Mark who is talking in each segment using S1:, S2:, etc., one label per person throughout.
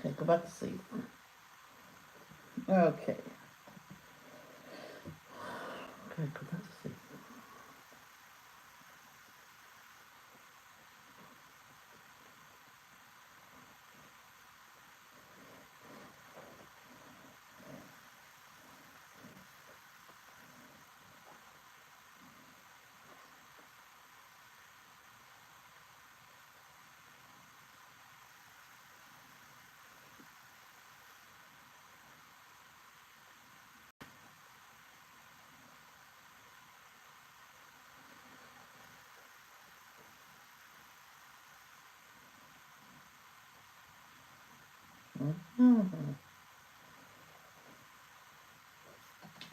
S1: Okay, go back to sleep. Okay. Okay, go back to sleep. Mm-hmm.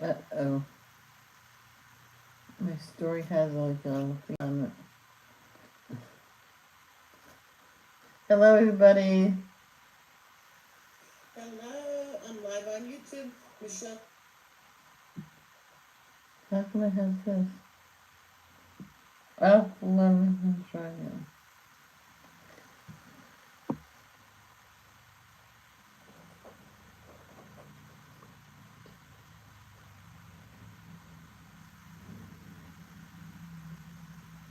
S1: Uh-oh. My story has like a thing on it. Hello, everybody.
S2: Hello, I'm live on YouTube. Michelle.
S1: How can I have this? Oh, let me try again.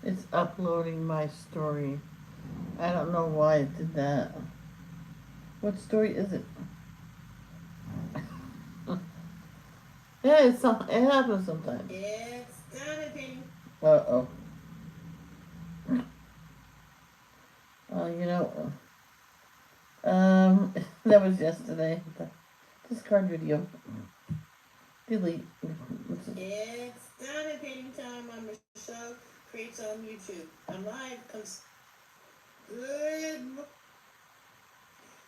S1: It's uploading my story. I don't know why it did that. What story is it? Yeah, it happens sometimes.
S2: It's Donovan.
S1: Uh-oh. You know, that was yesterday. Discard video. Delete.
S2: It's Donovan time on Michelle Creates on YouTube. I'm live. Good.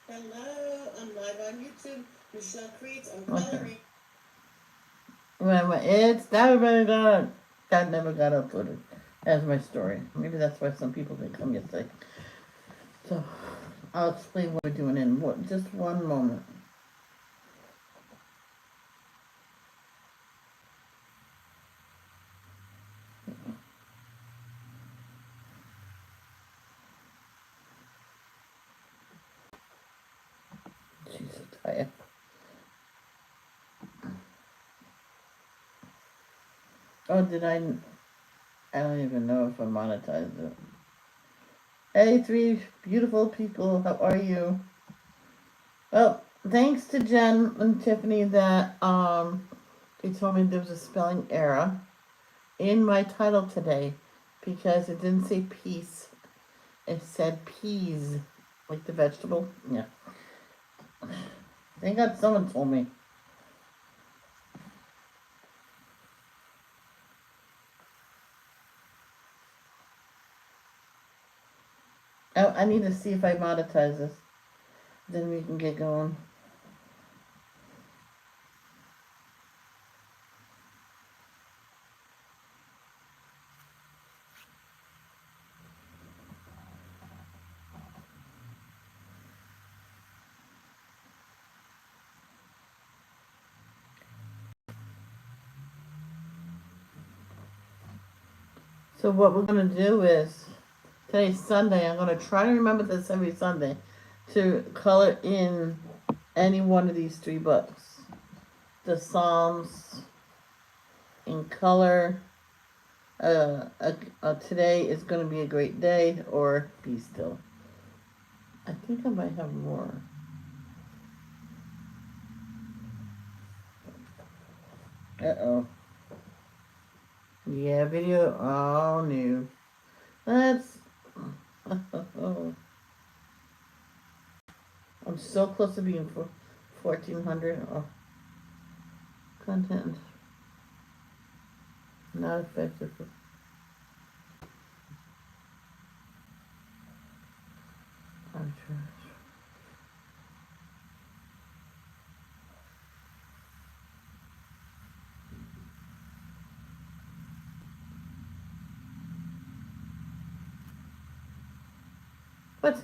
S2: Hello, I'm live on YouTube. Michelle Creates. I'm coloring.
S1: It's never got. That never got uploaded as my story. Maybe that's why some people didn't come yesterday. So, I'll explain what we're doing in just one moment. She's so tired. Oh, did I? I don't even know if I monetized it. Hey, three beautiful people. How are you? Well, thanks to Jen and Tiffany that they told me there was a spelling error in my title today because it didn't say peace. It said peas, like the vegetable. Yeah. Thank God someone told me. I need to see if I monetize this. Then we can get going. So what we're gonna do is today's Sunday. I'm gonna try to remember this every Sunday to color in any one of these three books. The Psalms in color. Today is gonna be a great day, or be still. I think I might have more. Uh-oh. Yeah, video all new. Let's. I'm so close to being 1400. Oh, content not effective. I'm sure. What?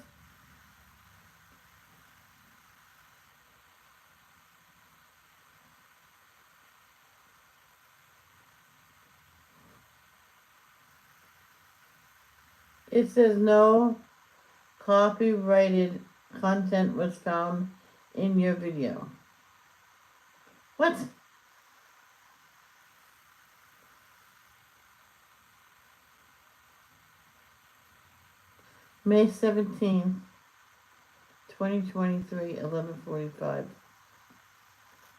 S1: It says no copyrighted content was found in your video. What? May 17th, 2023, 11:45.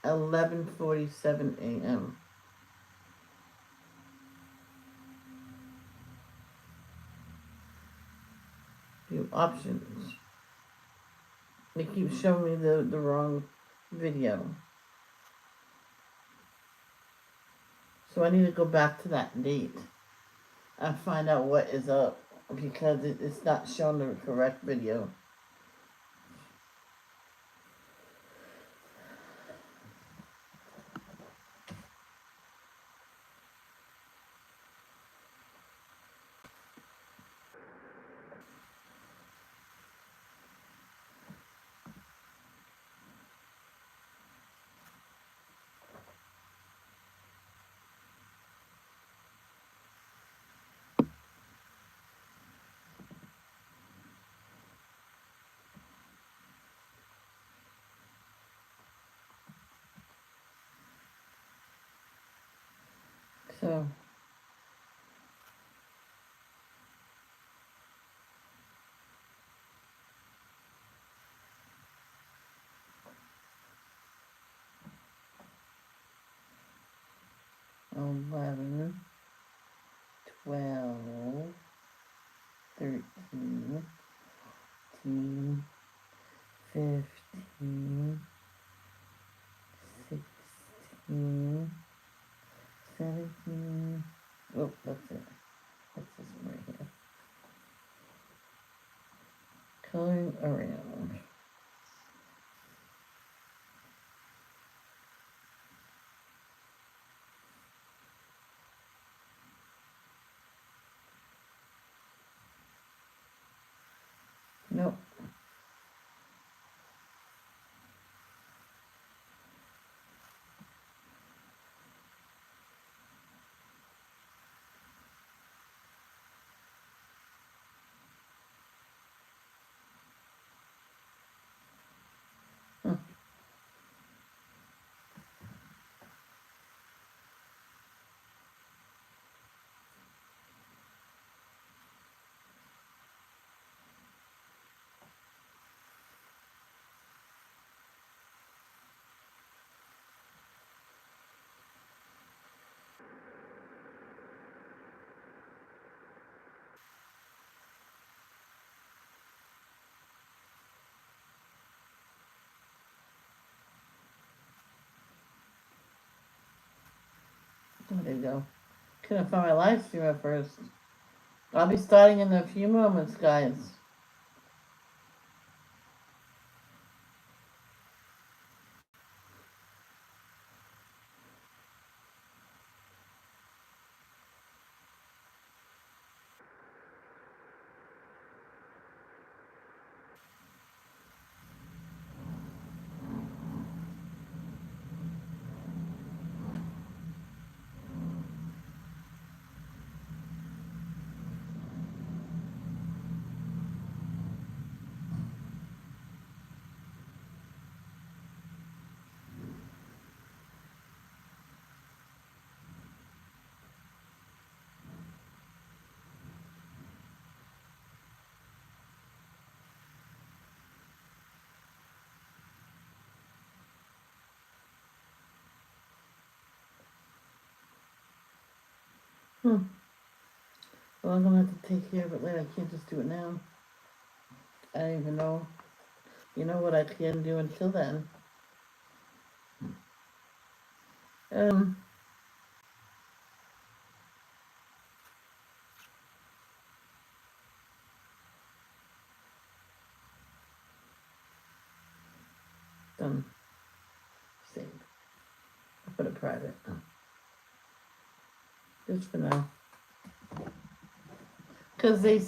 S1: 11:47 a.m. View options. It keeps showing me the wrong video. So I need to go back to that date and find out what is up because it's not showing the correct video. So eleven, 12, 13, 14, 15, 16, 17. Oh, that's it. That's this one right here. Coloring around. Nope. Huh. Oh, there you go. Couldn't find my live stream at first. I'll be starting in a few moments, guys. Well, I'm gonna have to take care of it later. I can't just do it now. I don't even know. You know what I can do until then. Um. Done. Save. I'll put it private. Just for now. Because they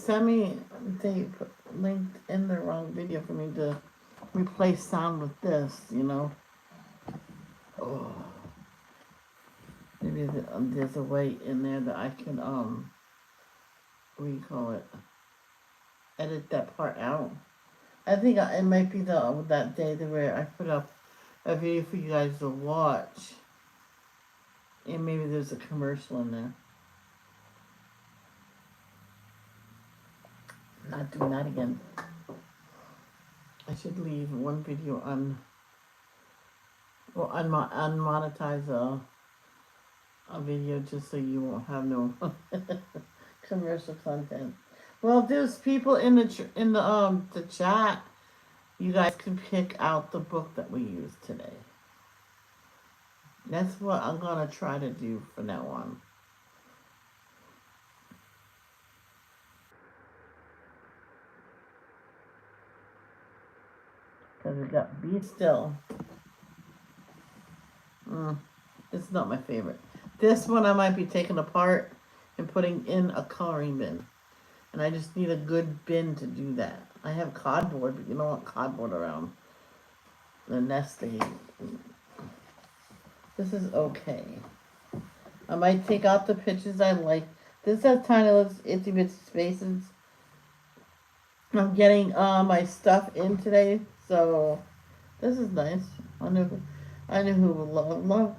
S1: linked in the wrong video for me to replace sound with this, you know. Oh. Maybe there's a way in there that I can, what do you call it? Edit that part out. I think it might be that day where I put up a video for you guys to watch, and maybe there's a commercial in there. I'm not doing that again. I should leave one video unmonetize a video just so you won't have no commercial content. Well, there's people in the chat. You guys can pick out the book that we used today. That's what I'm gonna try to do from now on. Because we got Be Still. This is not my favorite. This one I might be taking apart and putting in a coloring bin. And I just need a good bin to do that. I have cardboard, but you don't want cardboard around the nesting. This is okay. I might take out the pictures I like. This has tiny little itsy bitsy spaces. I'm getting my stuff in today, so this is nice. I know who will love.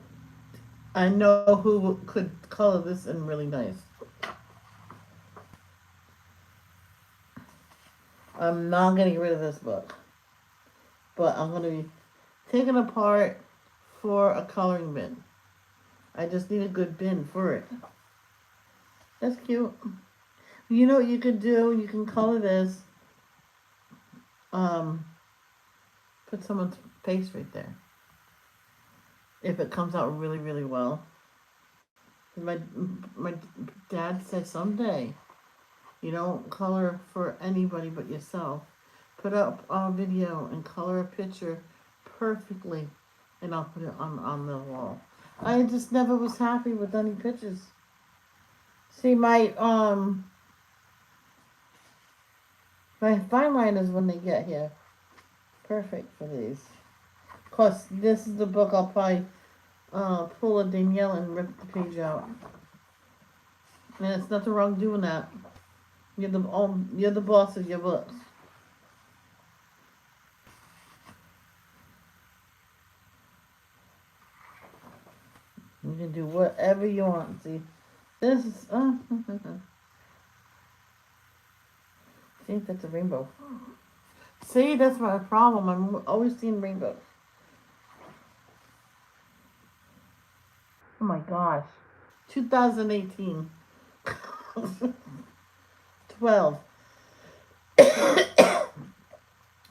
S1: I know who could color this in really nice. I'm not gonna get rid of this book, but I'm gonna be taking apart for a coloring bin. I just need a good bin for it. That's cute. You know what you could do? You can color this. Put someone's face right there. If it comes out really, really well. My dad said someday, you don't color for anybody but yourself. Put up a video and color a picture perfectly, and I'll put it on the wall. I just never was happy with any pictures. See, my fine liners when they get here, perfect for these. Of course, this is the book I'll probably pull a Danielle and rip the page out. And it's nothing wrong doing that. You're the boss of your books. You can do whatever you want. See, this is see, that's a rainbow. See, that's my problem. I'm always seeing rainbows. Oh my gosh. 2018. 12.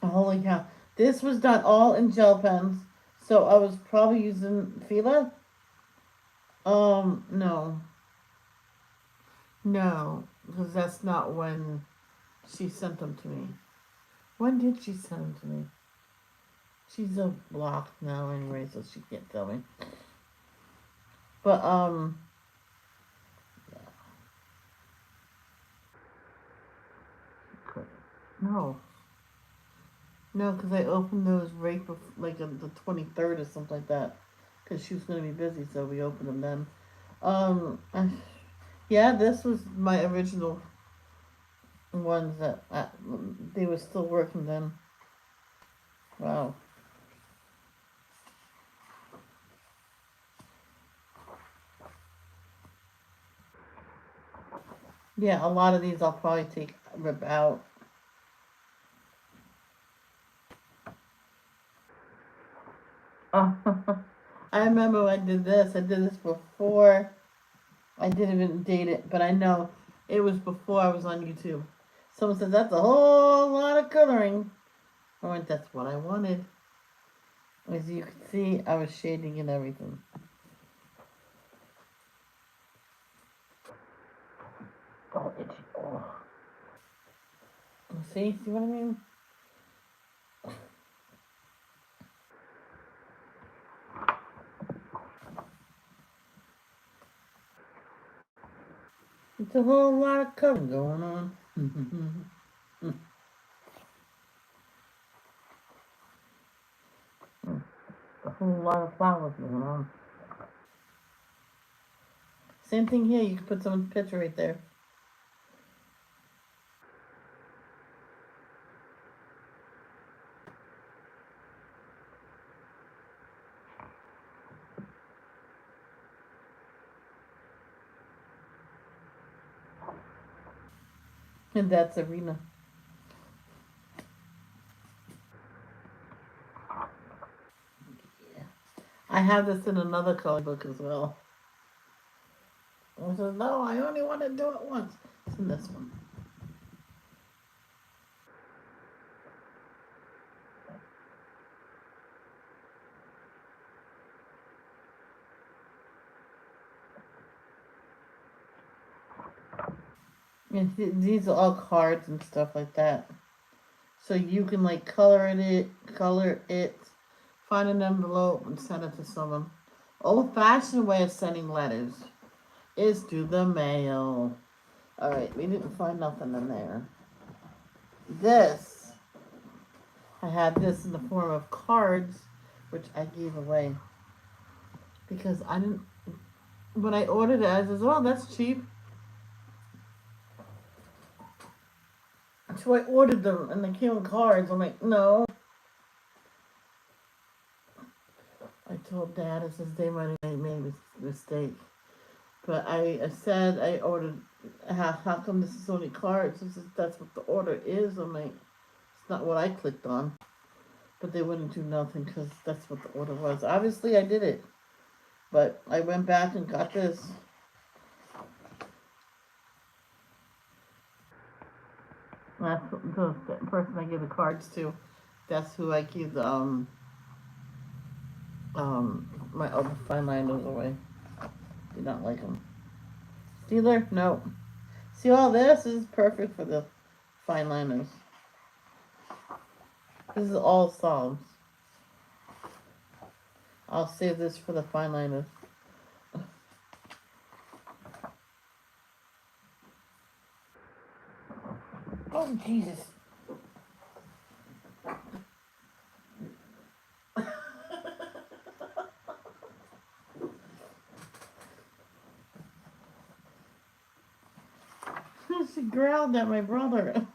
S1: Holy cow. This was done all in gel pens. So I was probably using Fila. No. No. Because that's not when she sent them to me. When did she send them to me? She's a block now anyway, so she can't tell me. But, yeah. No. No, because I opened those right before, like on the 23rd or something like that. Because she was going to be busy, so we opened them then. Yeah, this was my original ones that they were still working then. Wow. Yeah, a lot of these I'll probably rip out. I remember when I did this. I did this before. I didn't even date it, but I know it was before I was on YouTube. Someone said, that's a whole lot of coloring. I went, that's what I wanted. As you can see, I was shading and everything. Oh, itchy. Oh. See what I mean? It's a whole lot of coloring going on. A whole lot of flowers going on. Same thing here. You can put someone's picture right there. And that's Arena. Yeah. I have this in another color book as well. I said, no, I only want to do it once. It's in this one. And these are all cards and stuff like that. So you can like color it, find an envelope and send it to someone. Old-fashioned way of sending letters is through the mail. All right, we didn't find nothing in there. This, I had this in the form of cards, which I gave away because I didn't. When I ordered it, I said, "Oh, that's cheap." So I ordered them, and they came in cards. I'm like, "No." I told Dad, I says they might have made a mistake, but I said I ordered. How come this is only cards? He says that's what the order is. I'm like, it's not what I clicked on. But they wouldn't do nothing because that's what the order was. Obviously, I did it, but I went back and got this. That's the person I give the cards to. That's who I give the my other fine liners away. Did not like them. Steeler, no. See, all this is perfect for the fine liners. This is all Psalms. I'll save this for the fine liners. Oh, Jesus. She growled at my brother.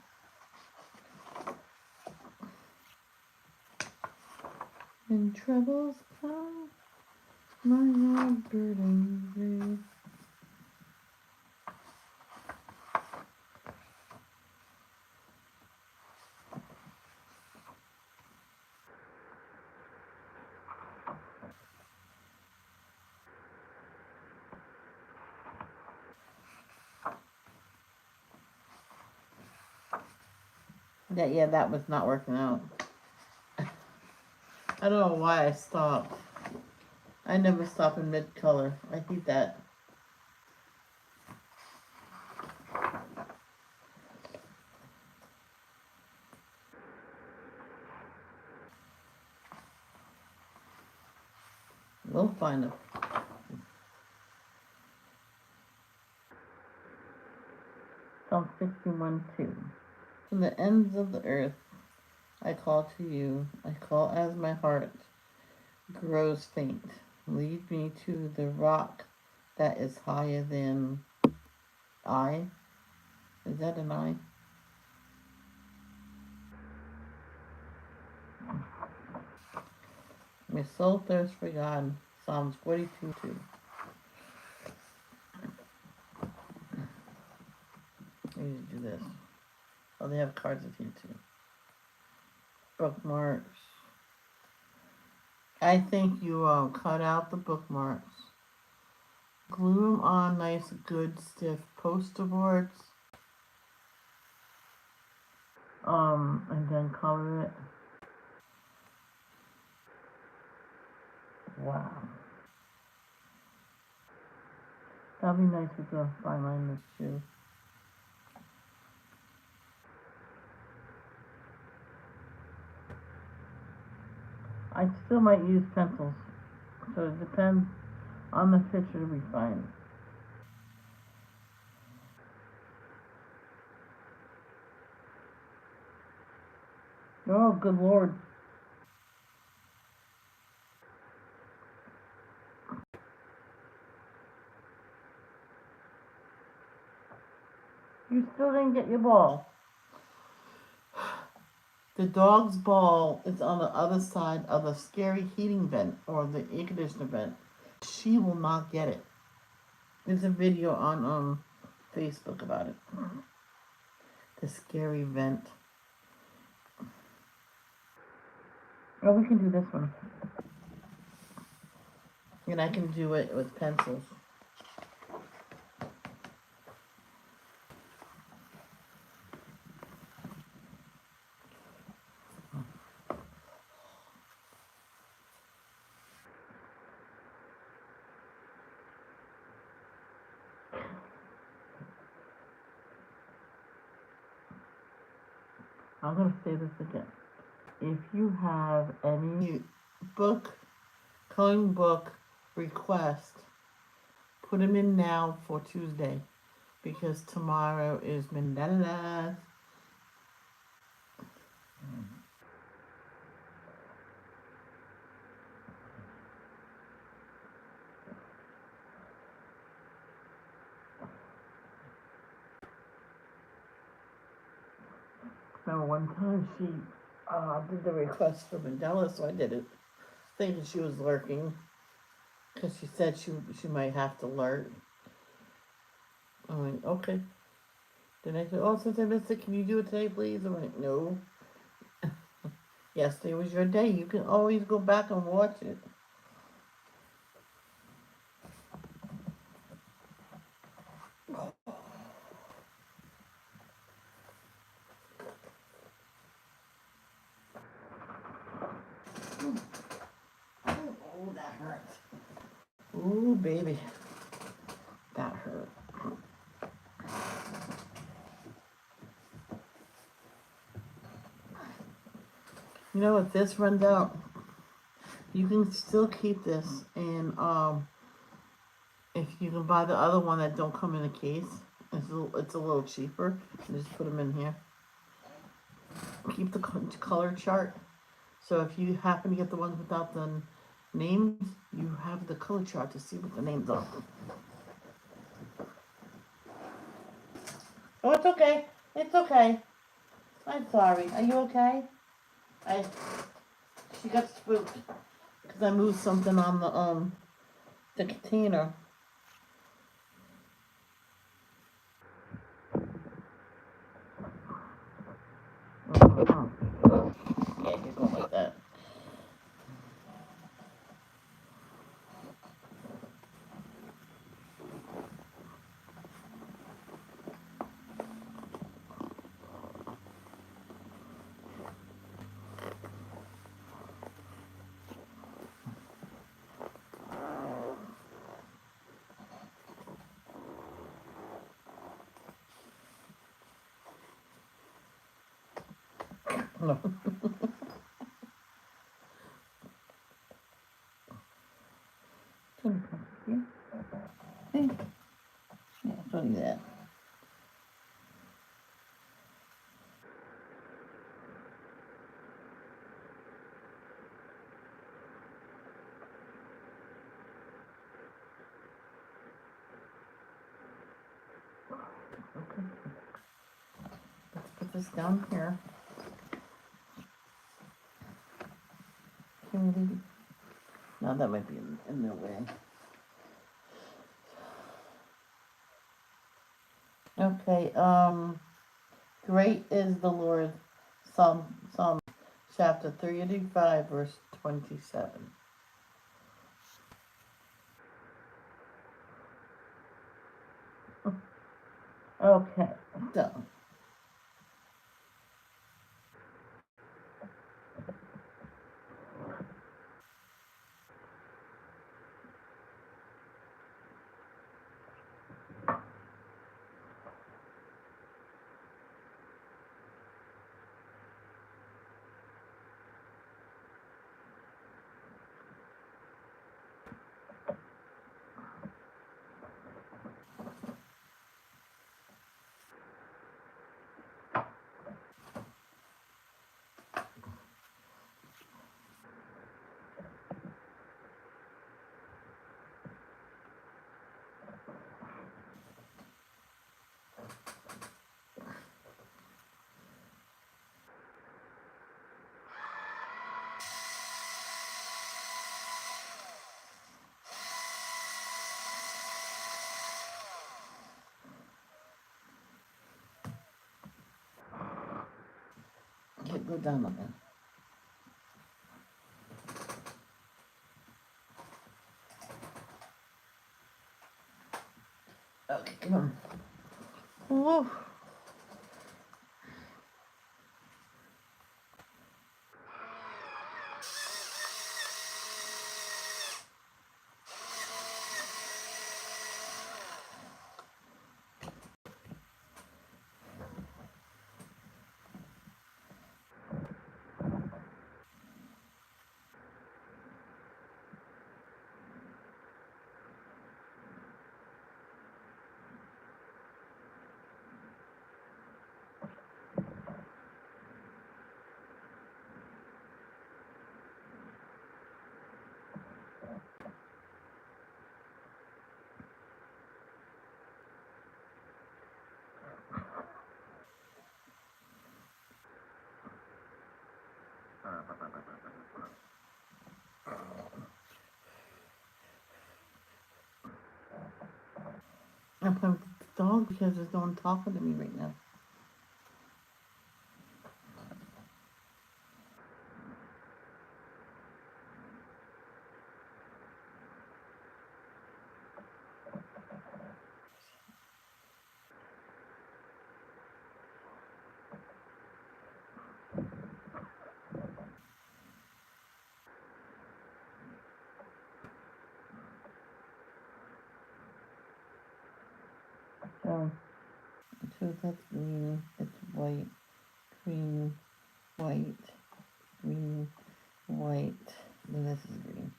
S1: When troubles come, my heart burdens. Yeah, that was not working out. I don't know why I stopped. I never stop in mid-color. I hate that. We'll find it. Psalm 61:2. From the ends of the earth, I call to you. I call as my heart grows faint. Lead me to the rock that is higher than I. Is that an I? My soul thirsts for God. Psalms 42:2. I need to do this. Oh, they have cards of here too. Bookmarks. I think you cut out the bookmarks. Glue them on nice, good, stiff poster boards. And then color it. Wow. That'll be nice with the fine liners too. I still might use pencils, so it depends on the picture we find. Oh, good lord. You still didn't get your ball. The dog's ball is on the other side of the scary heating vent or the air conditioner vent. She will not get it. There's a video on Facebook about it. the scary vent. Oh, we can do this one. And I can do it with pencils. I'm going to say this again. If you have any coloring book request, put them in now for Tuesday, because tomorrow is Mandela's. Remember one time she did the request for Mandela, so I did it, thinking she was lurking, because she said she might have to lurk. I'm like, okay. Then I said, oh, since I missed it, can you do it today, please? I'm like, no. Yesterday was your day. You can always go back and watch it. Oh, that hurt. Ooh, baby. That hurt. You know, if this runs out, you can still keep this, and if you can buy the other one that don't come in a case, it's a little cheaper. Just put them in here. Keep the color chart. So if you happen to get the ones without the names, you have the color chart to see what the names are. Oh, it's okay. It's okay. I'm sorry. Are you okay? She got spooked because I moved something on the container. Oh. Yeah, you're going like that. No. Yeah, show you that. Okay. Let's put this down here. Can we? No, that might be in the way. Okay. Great is the Lord. Psalm chapter 35, verse 27. Okay, so go down on that. Okay, come on. Woo. I'm playing with the dog because there's no one talking to me right now. So, that's green, it's white, green, white, green, white, and this is green.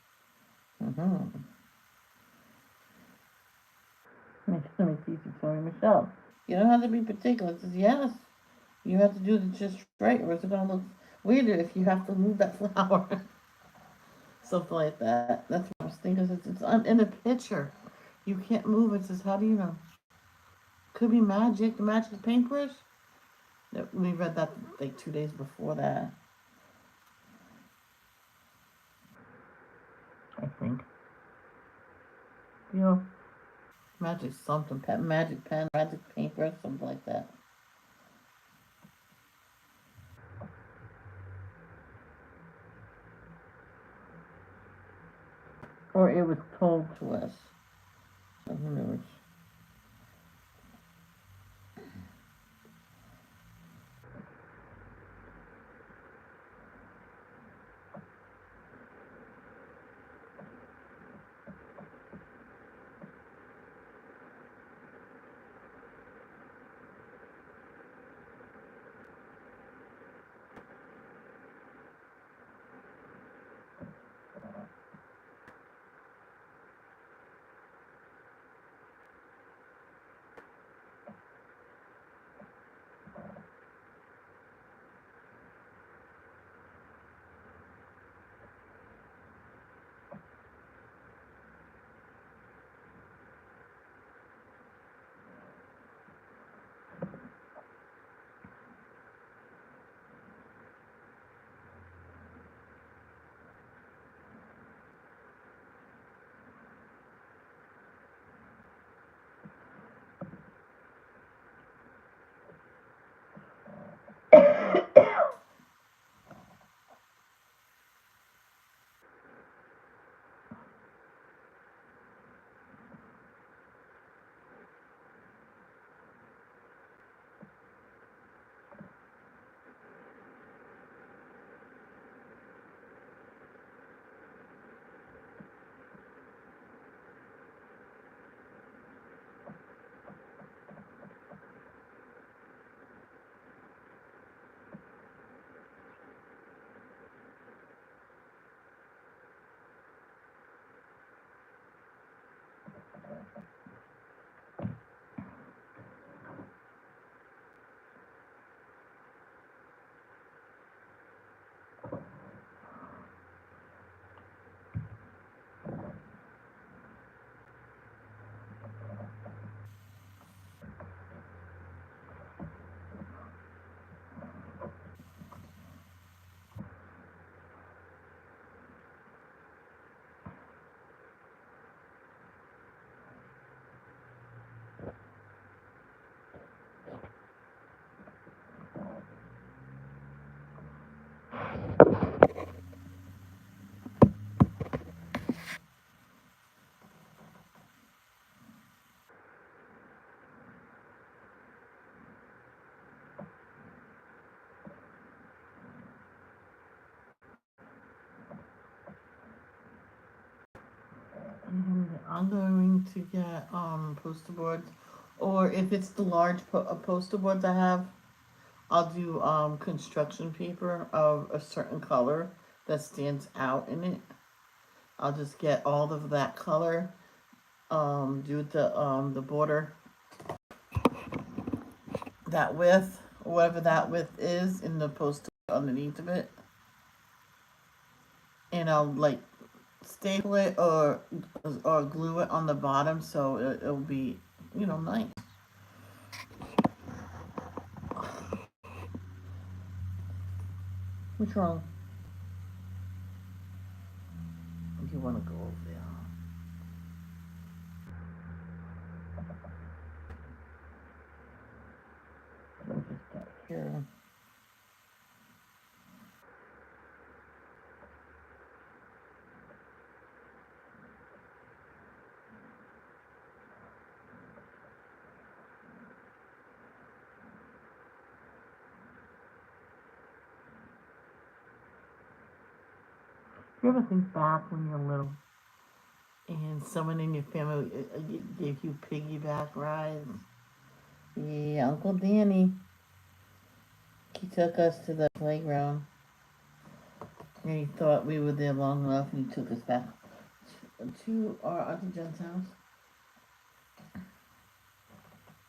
S1: Let me teach you something, Michelle. You don't have to be particular. It says yes. You have to do it just right, or it's gonna look weirder if you have to move that flower. Something like that. That's what I was thinking. It's in the picture. You can't move it. It says, how do you know? Could be magic. The magic paintbrush. We read that like 2 days before that. I think. You know, magic something. Magic pen, magic paintbrush, something like that. Or it was told to us. So who knows? And I'm going to get poster boards, or if it's the large poster boards I have, I'll do construction paper of a certain color that stands out in it. I'll just get all of that color, do the border, that width, whatever that width is in the poster underneath of it, and I'll like staple it or glue it on the bottom so it'll be, nice. What's wrong? You want to go over there? Let me just get here. You ever think back when you're little and someone in your family gave you piggyback rides? Yeah, Uncle Danny. He took us to the playground. And he thought we were there long enough and he took us back to our Auntie Jen's house.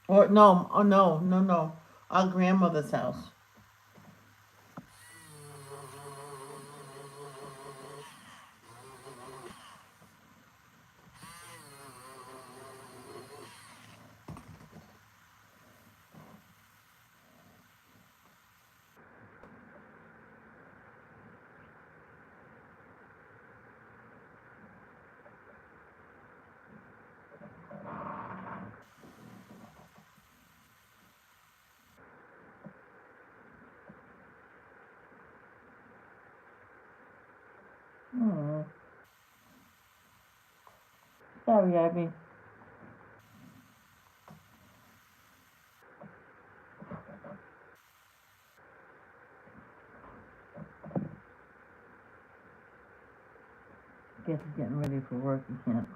S1: Or no, oh no. Our grandmother's house. Oh, sorry, Abby. Guess he's getting ready for work. He can't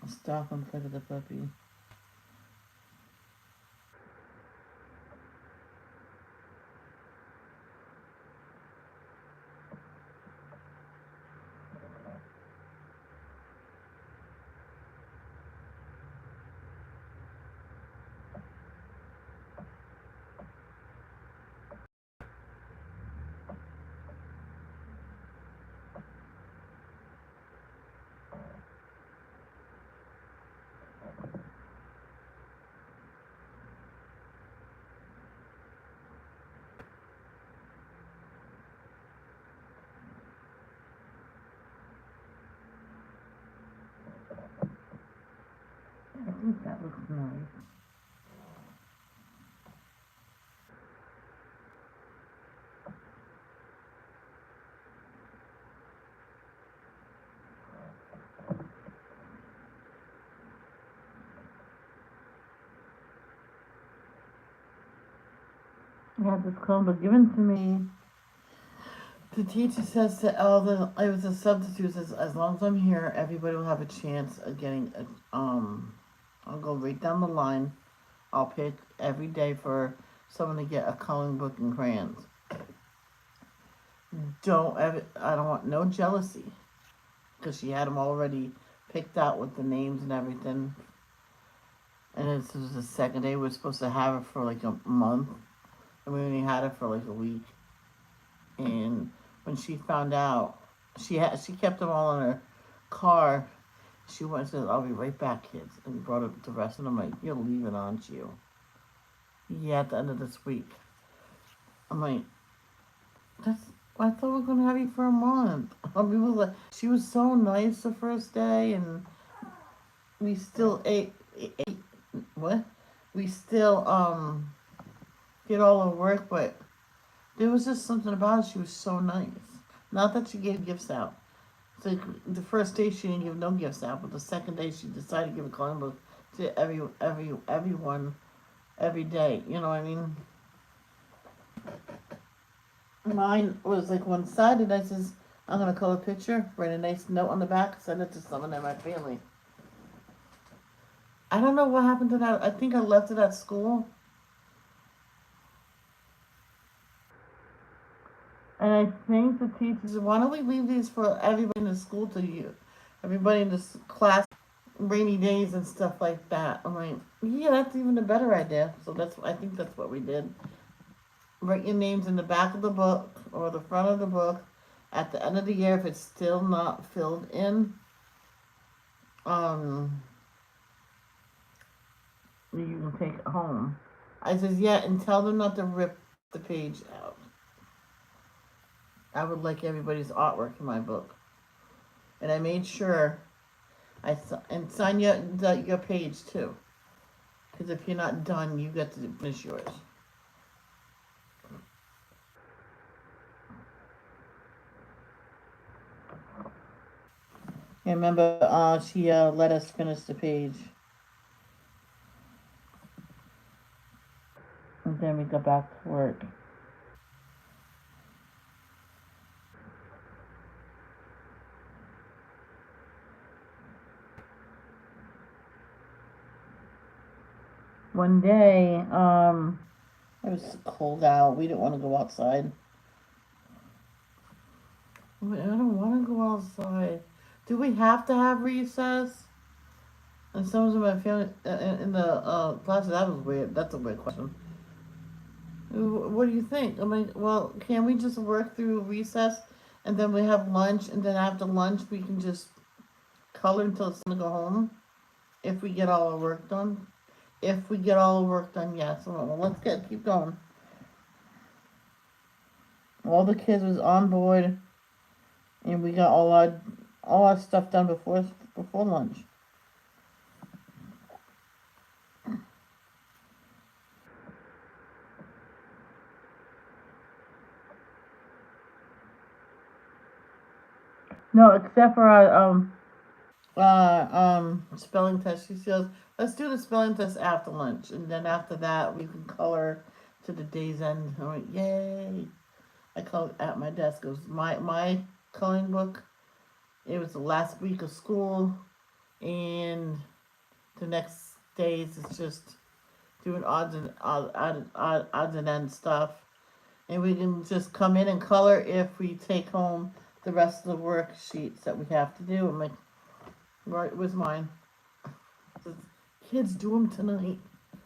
S1: stop and play with the puppy. I think that looks nice. I had this Chromebook given to me. The teacher says to all the, it was a substitute, says as long as I'm here, everybody will have a chance of getting I'll go right down the line. I'll pick every day for someone to get a coloring book and crayons. I don't want no jealousy. Because she had them already picked out with the names and everything. And this was the second day. We were supposed to have it for like a month. And we only had it for like a week. And when she found out, she kept them all in her car. She went and said, "I'll be right back, kids," and brought up the rest. And I'm like, "You're leaving, aren't you?" Yeah, at the end of this week. I'm like, I thought we were gonna have you for a month. She was so nice the first day, and we still ate what? We still did all the work, but There was just something about her. She was so nice. Not that she gave gifts out. It's like the first day she didn't give no gifts out, but the second day she decided to give a coloring book to everyone every day. You know what I mean? Mine was like one-sided. I says, I'm gonna color a picture, write a nice note on the back, send it to someone in my family. I don't know what happened to that. I think I left it at school. And I think the teachers said, why don't we leave these for everybody in the school to you? Everybody in this class, rainy days and stuff like that. I'm like, yeah, that's even a better idea. So I think that's what we did. Write your names in the back of the book or the front of the book. At the end of the year, if it's still not filled in, you can take it home. I says, yeah, and tell them not to rip the page out. I would like everybody's artwork in my book. And I made sure and sign your page too. Because if you're not done, you get to finish yours. And remember, she let us finish the page. And then we go back to work. One day, it was cold out. We didn't want to go outside. I don't want to go outside. Do we have to have recess? And some of my family in the classes, that was weird. That's a weird question. What do you think? I mean, well, can we just work through recess and then we have lunch, and then after lunch we can just color until it's time to go home? If we get all our work done? If we get all our work done, yes. Well, let's keep going. All the kids was on board, and we got all our stuff done before lunch. No, except for our spelling test. She says, let's do the spelling test after lunch, and then after that we can color to the day's end. I went, yay! I colored at my desk. It was my coloring book. It was the last week of school, and the next days it's just doing odds and ends stuff, and we can just come in and color if we take home the rest of the worksheets that we have to do. I'm like, right, with mine. Kids, do them tonight.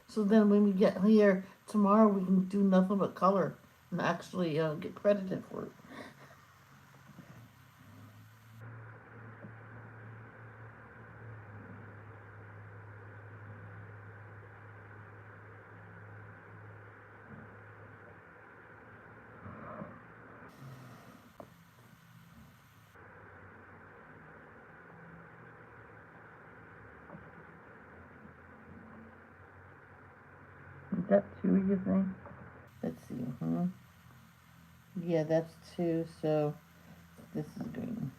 S1: So then when we get here tomorrow, we can do nothing but color and actually get credited for it. Is that two, you think? Let's see. Yeah, that's two, so this is green.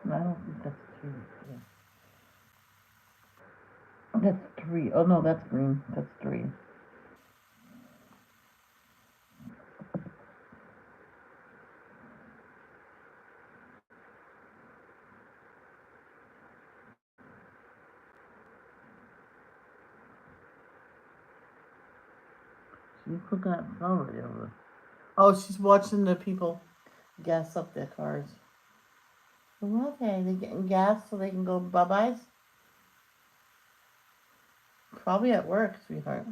S1: No, I don't think that's two. Yeah. That's three. Oh no, that's green. That's three. She's looking at somebody over. Oh, she's watching the people gas up their cars. Okay, they're getting gas so they can go bye-byes? Probably at work, sweetheart.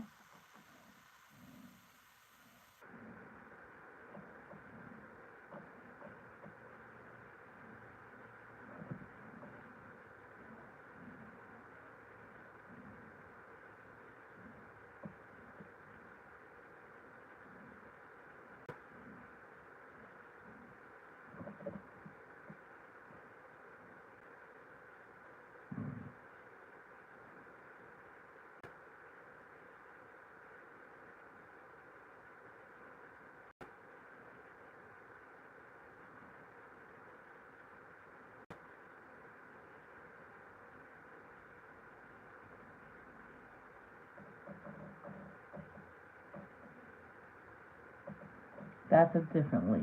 S1: That's a different leaf.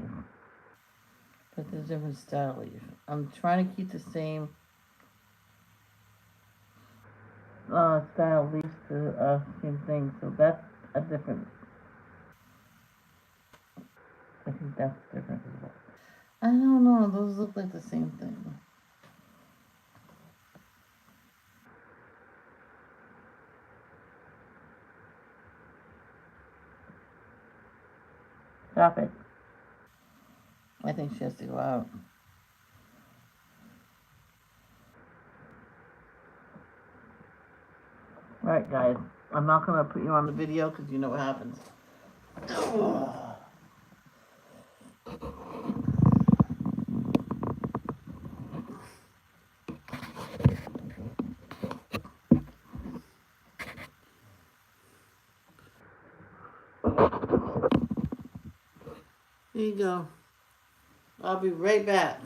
S1: But there's a different style leaf. I'm trying to keep the same style leaves to same thing, so that's a different. I think that's different as well. I don't know, those look like the same thing. Stop it. I think she has to go out. Alright guys, I'm not gonna put you on the video because you know what happens. Here you go. I'll be right back.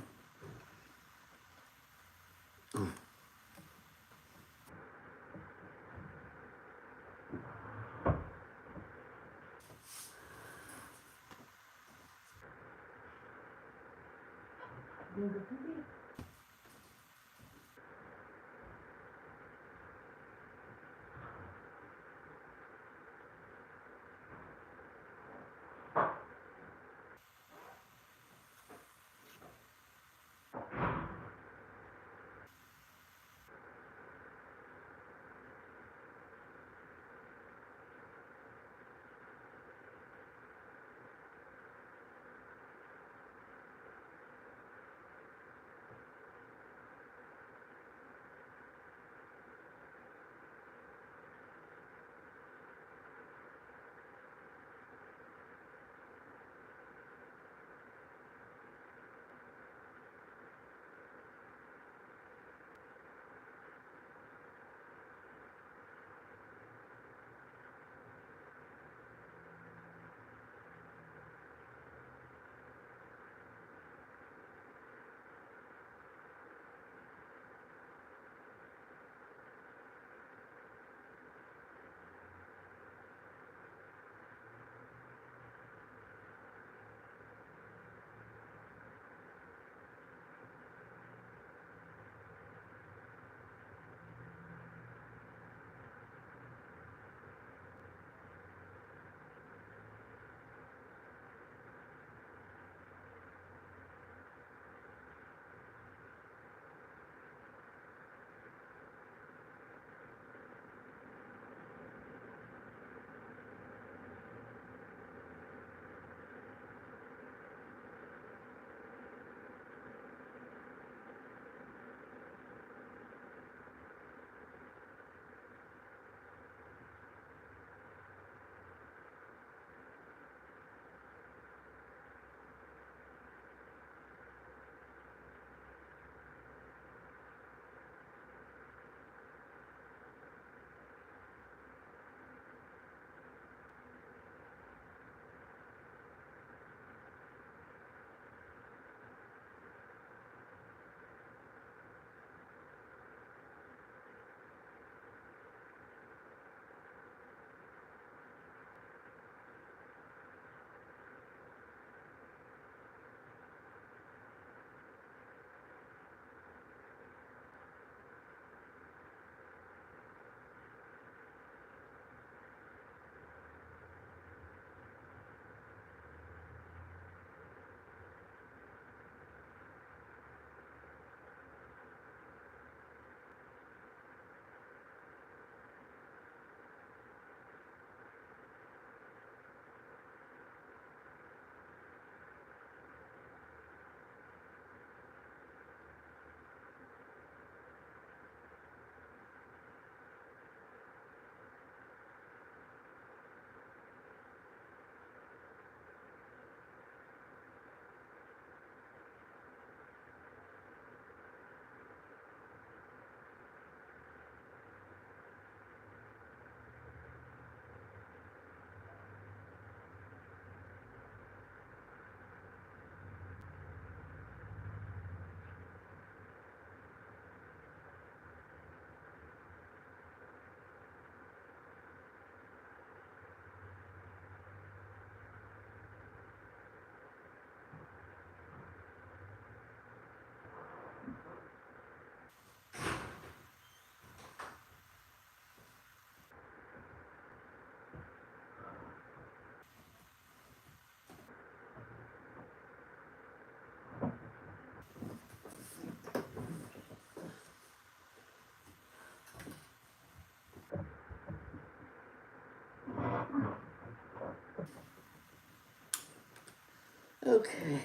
S1: Okay.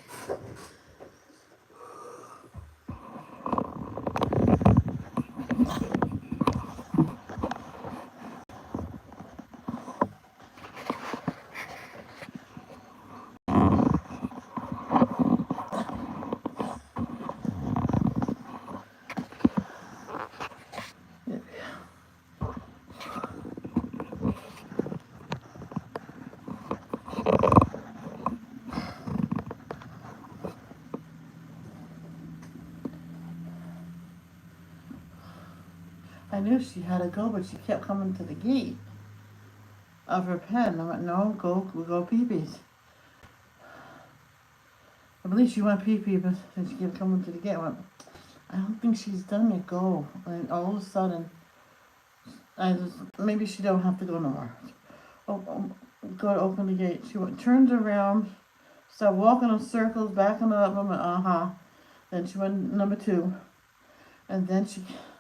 S1: I knew she had to go, but she kept coming to the gate of her pen. I went, no, we go pee-pees. I believe she went pee-pee, but then she kept coming to the gate. I went, I don't think she's done yet, go. And all of a sudden, maybe she don't have to go no more. Go to open the gate. She went, turned around, started walking in circles, backing up. I went, uh-huh. Then she went number 2. And then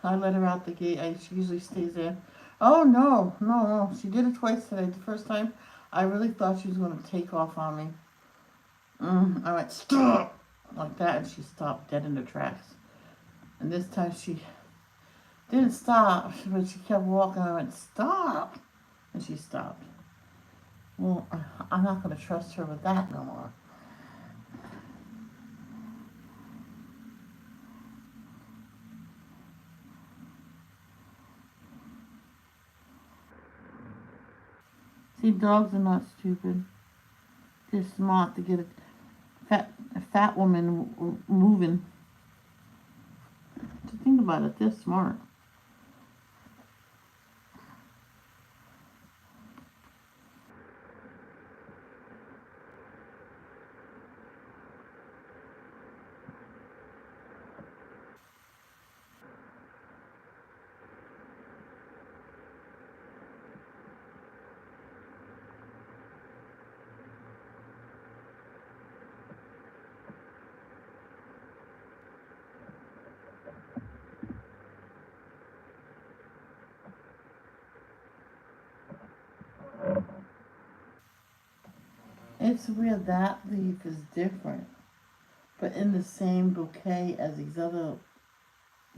S1: I let her out the gate. She usually stays there. Oh, no. She did it twice today. The first time, I really thought she was going to take off on me. I went, stop! Like that, and she stopped dead in her tracks. And this time she didn't stop, but she kept walking. I went, stop! And she stopped. Well, I'm not going to trust her with that no more. See, dogs are not stupid. They're smart to get a fat woman moving. To think about it, they're smart. It's weird that leaf is different, but in the same bouquet as these other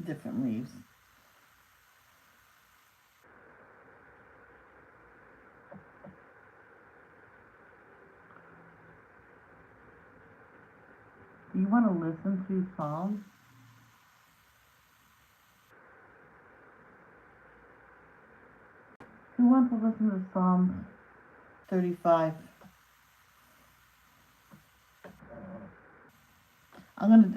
S1: different leaves. Do you want to listen to Psalms? Who wants to listen to Psalm 35?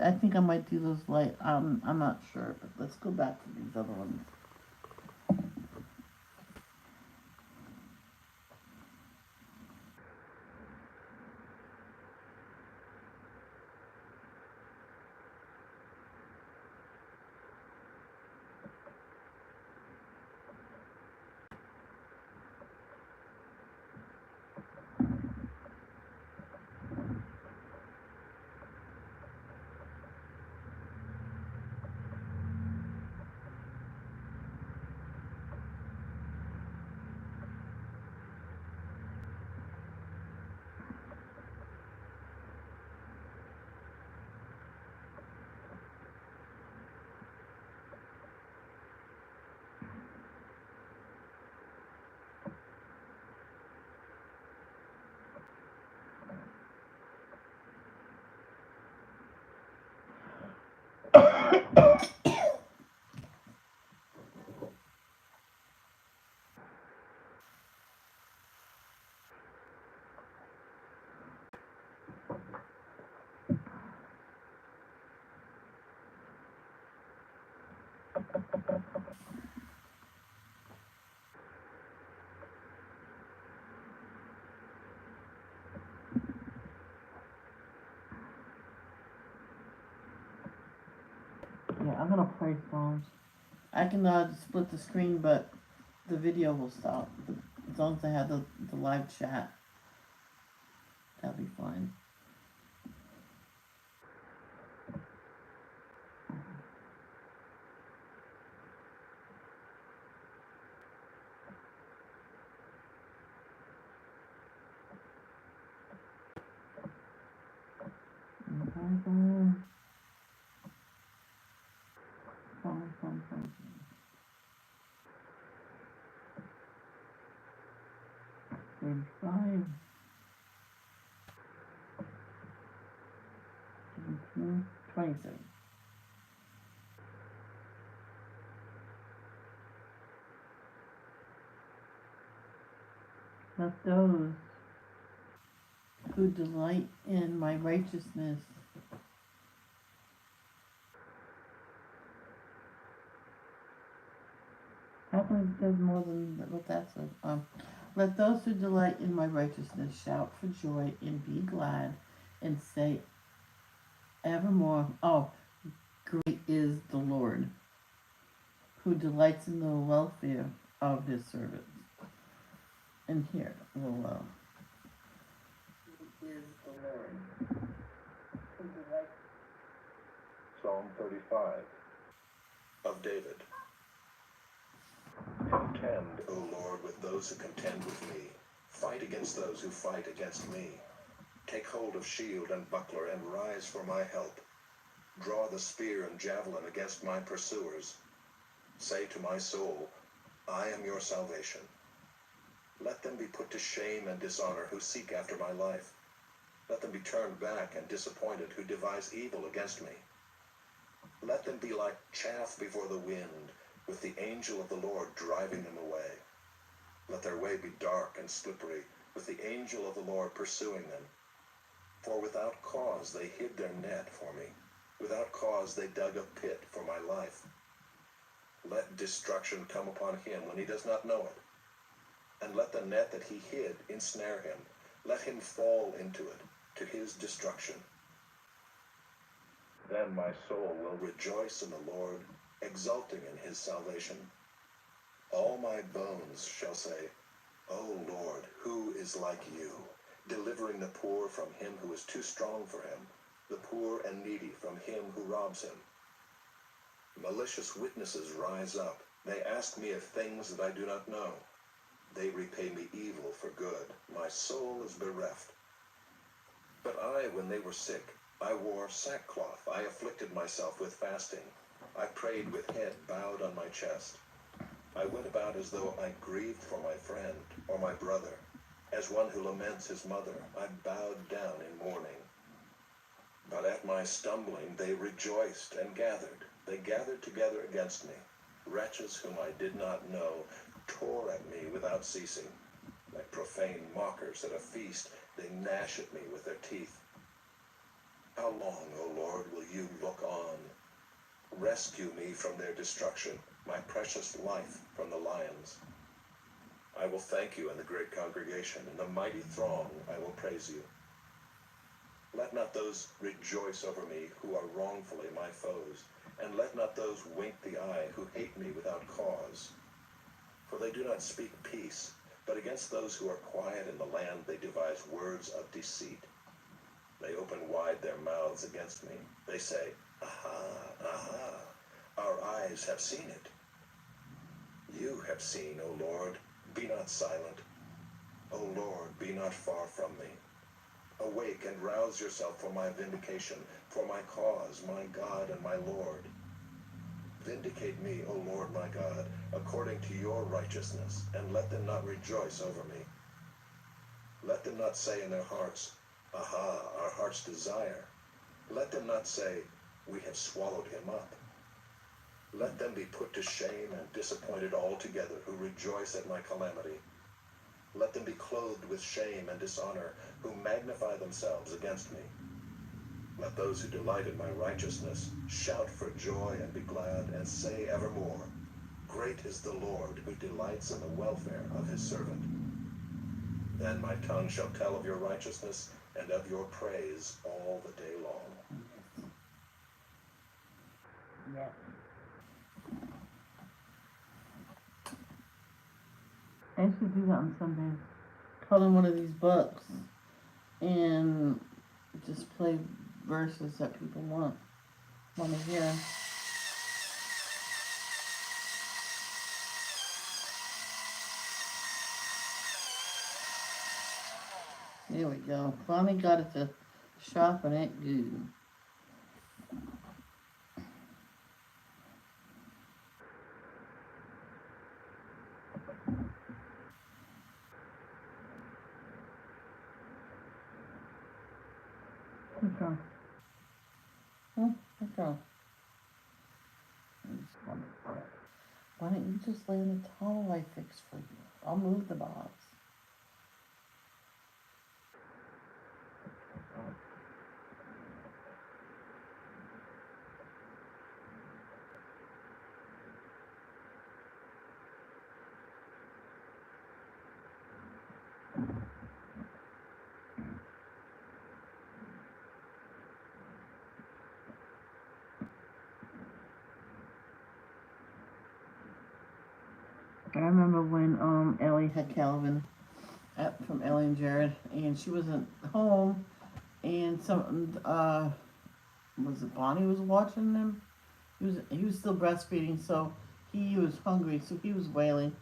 S1: I think I might do those light. I'm not sure, but let's go back to these other ones. Yeah, I'm gonna play Psalms. I can split the screen, but the video will stop. As long as I have the live chat, that'll be fine. 35, 17, 27. Let those who delight in my righteousness how come it does more than what that says? Let those who delight in my righteousness shout for joy and be glad and say evermore, oh, great is the Lord, who delights in the welfare of his servants. And here, we'll, who is the Lord, who delights.
S3: Psalm 35 of David. Contend, O Lord, with those who contend with me. Fight against those who fight against me. Take hold of shield and buckler and rise for my help. Draw the spear and javelin against my pursuers. Say to my soul, I am your salvation. Let them be put to shame and dishonor who seek after my life. Let them be turned back and disappointed who devise evil against me. Let them be like chaff before the wind, with the angel of the Lord driving them away. Let their way be dark and slippery, with the angel of the Lord pursuing them. For without cause they hid their net for me. Without cause they dug a pit for my life. Let destruction come upon him when he does not know it. And let the net that he hid ensnare him. Let him fall into it, to his destruction. Then my soul will rejoice in the Lord, exulting in his salvation. All my bones shall say, O Lord, who is like you, delivering the poor from him who is too strong for him, the poor and needy from him who robs him. Malicious witnesses rise up. They ask me of things that I do not know. They repay me evil for good. My soul is bereft. But I, when they were sick, I wore sackcloth. I afflicted myself with fasting. I prayed with head bowed on my chest. I went about as though I grieved for my friend or my brother. As one who laments his mother, I bowed down in mourning. But at my stumbling they rejoiced and gathered. They gathered together against me. Wretches whom I did not know tore at me without ceasing. Like profane mockers at a feast, they gnash at me with their teeth. How long, O Lord, will you look on? Rescue me from their destruction, my precious life from the lions. I will thank you in the great congregation. In the mighty throng I will praise you. Let not those rejoice over me who are wrongfully my foes, and let not those wink the eye who hate me without cause. For they do not speak peace, but against those who are quiet in the land they devise words of deceit. They open wide their mouths against me. They say, Aha, aha, our eyes have seen it. You have seen, O Lord, be not silent. O Lord, be not far from me. Awake and rouse yourself for my vindication, for my cause, my God and my Lord. Vindicate me, O Lord my God, according to your righteousness, and let them not rejoice over me. Let them not say in their hearts, Aha, our heart's desire. Let them not say, We have swallowed him up. Let them be put to shame and disappointed altogether who rejoice at my calamity. Let them be clothed with shame and dishonor who magnify themselves against me. Let those who delight in my righteousness shout for joy and be glad and say evermore, Great is the Lord who delights in the welfare of his servant. Then my tongue shall tell of your righteousness and of your praise all the day long.
S1: Yeah. I should do that on Sundays. Call in one of these books and just play verses that people want to hear. There we go. Finally got it to sharpen it good. Okay. Okay. Why don't you just lay in the towel I fixed for you? I'll move the box. I remember when Ellie had Calvin from Ellie and Jared, and she wasn't home, and some was it Bonnie was watching them? He was still breastfeeding, so he was hungry, so he was wailing.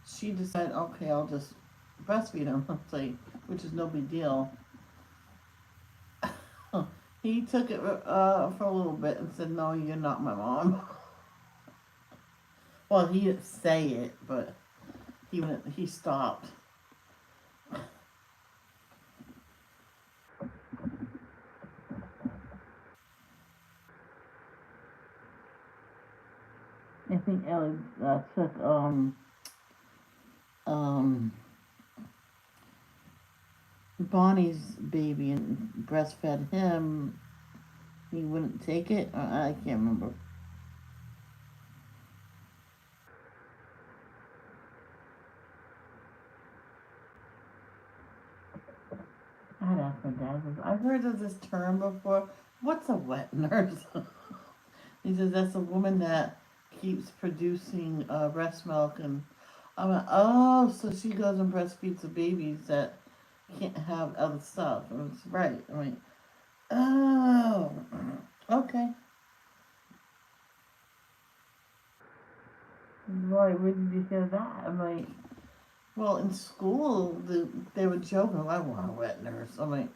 S1: She decided, okay, I'll just breastfeed him, which is no big deal. He took it for a little bit and said, "No, you're not my mom." Well, he didn't say it, but he stopped. I think Ellie took um Bonnie's baby and breastfed him. He wouldn't take it. I can't remember. I'd ask my dad. I've heard of this term before. What's a wet nurse? He says that's a woman that keeps producing breast milk, and I'm like, oh, so she goes and breastfeeds the babies that can't have other stuff. And it's right. I'm like, oh, okay. Why? Where did you hear that? I'm like, well, in school, they were joking. I want a wet nurse. I'm like,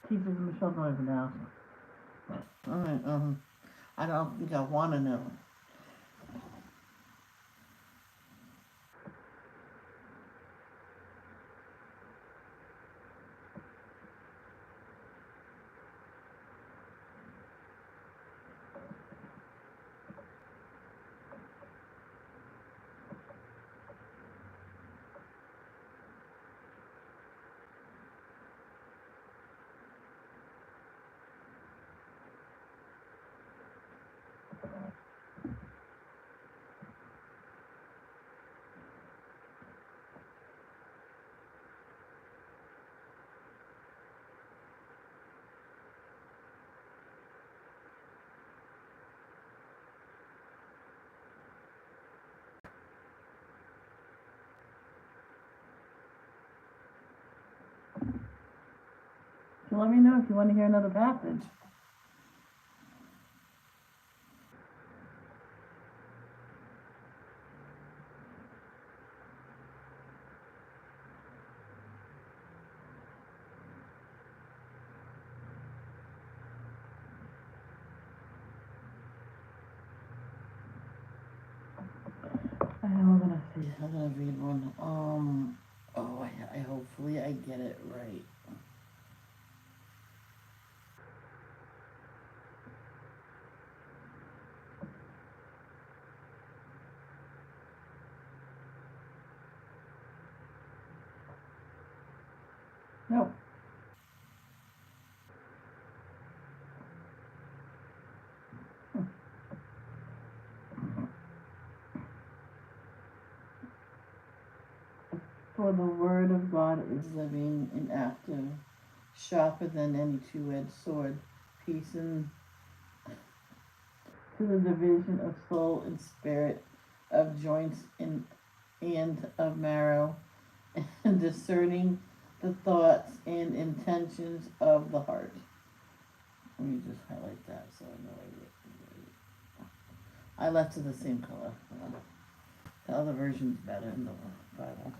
S1: teachers Michelle don't even know. All right, I don't think I want to know. So let me know if you want to hear another passage. I'm gonna see. I'm gonna read one. Oh, I hopefully I get it right. Nope. For the word of God is living and active, sharper than any two-edged sword, piercing to the division of soul and spirit, of joints and of marrow, and discerning the thoughts and intentions of the heart. Let me just highlight that so I know I left it the same color. The other version's better in the Bible.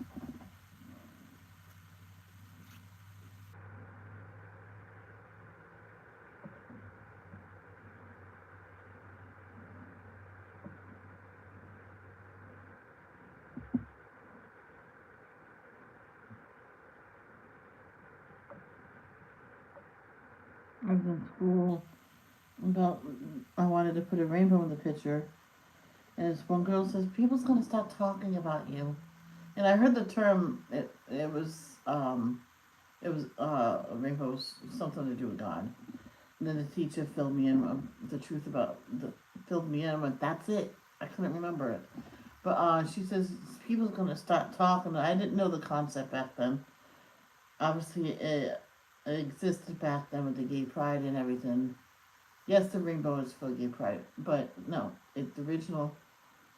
S1: I was in school about I wanted to put a rainbow in the picture, and this one girl says people's gonna start talking about you. And I heard the term. It was rainbows something to do with God. And then the teacher filled me in the truth about the filled me in. But that's it. I couldn't remember it. But she says people's gonna start talking. I didn't know the concept back then. Obviously, it existed back then with the gay pride and everything. Yes, the rainbow is for gay pride, but no, it's original.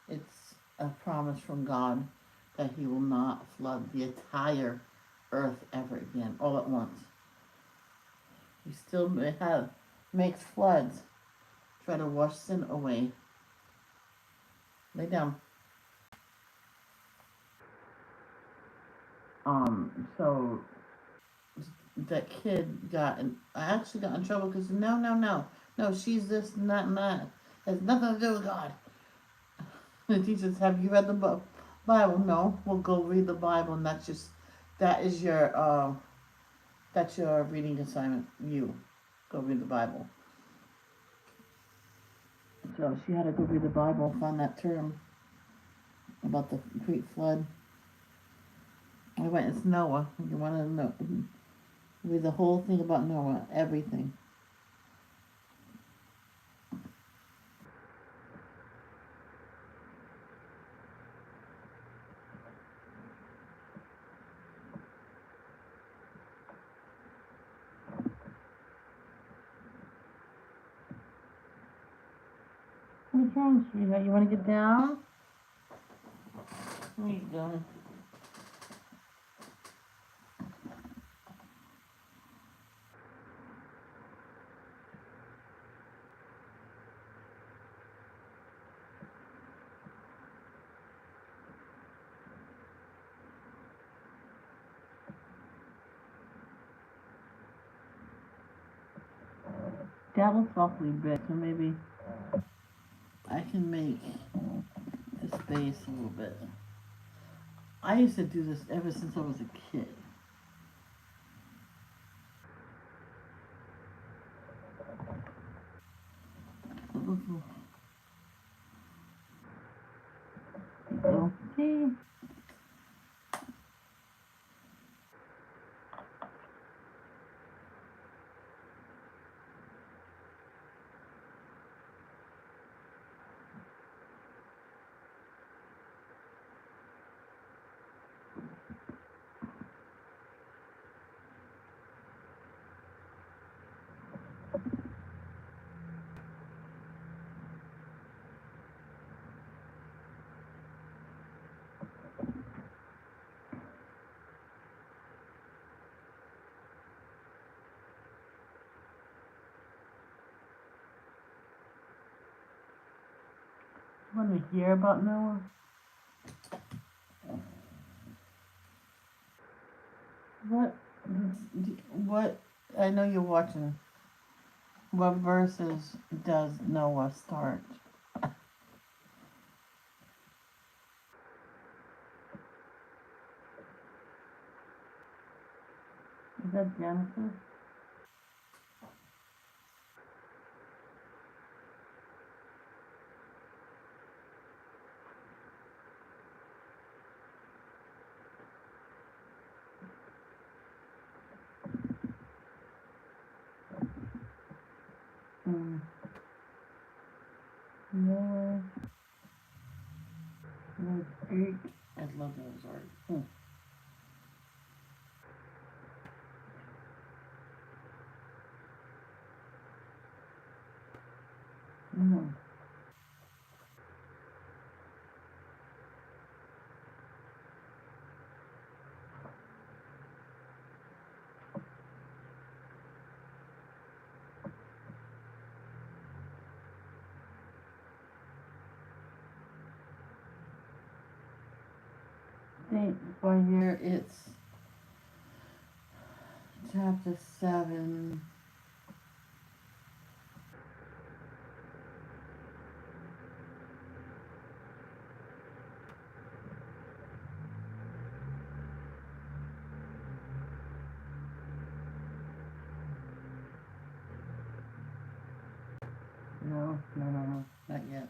S1: It's a promise from God that He will not flood the entire earth ever again, all at once. He still makes floods, try to wash sin away. Lay down. So that kid I actually got in trouble because no, no, no, no, she's this and that and that. Has nothing to do with God. The teacher says, "Have you read the Bible?" No. We'll go read the Bible, and that is your reading assignment. You go read the Bible. So she had to go read the Bible, find that term about the great flood. I went, it's Noah. You want to know? Read the whole thing about Noah, everything. What's wrong, sweetheart? You want to get down? There you go. That looks awfully big, so maybe I can make the space a little bit. I used to do this ever since I was a kid. Okay. Want to hear about Noah? What? What? I know you're watching. What verses does Noah start? Is that Genesis? Hmm. Noah was 8. I love those art. Hmm. Think by here it's chapter 7. No, not yet.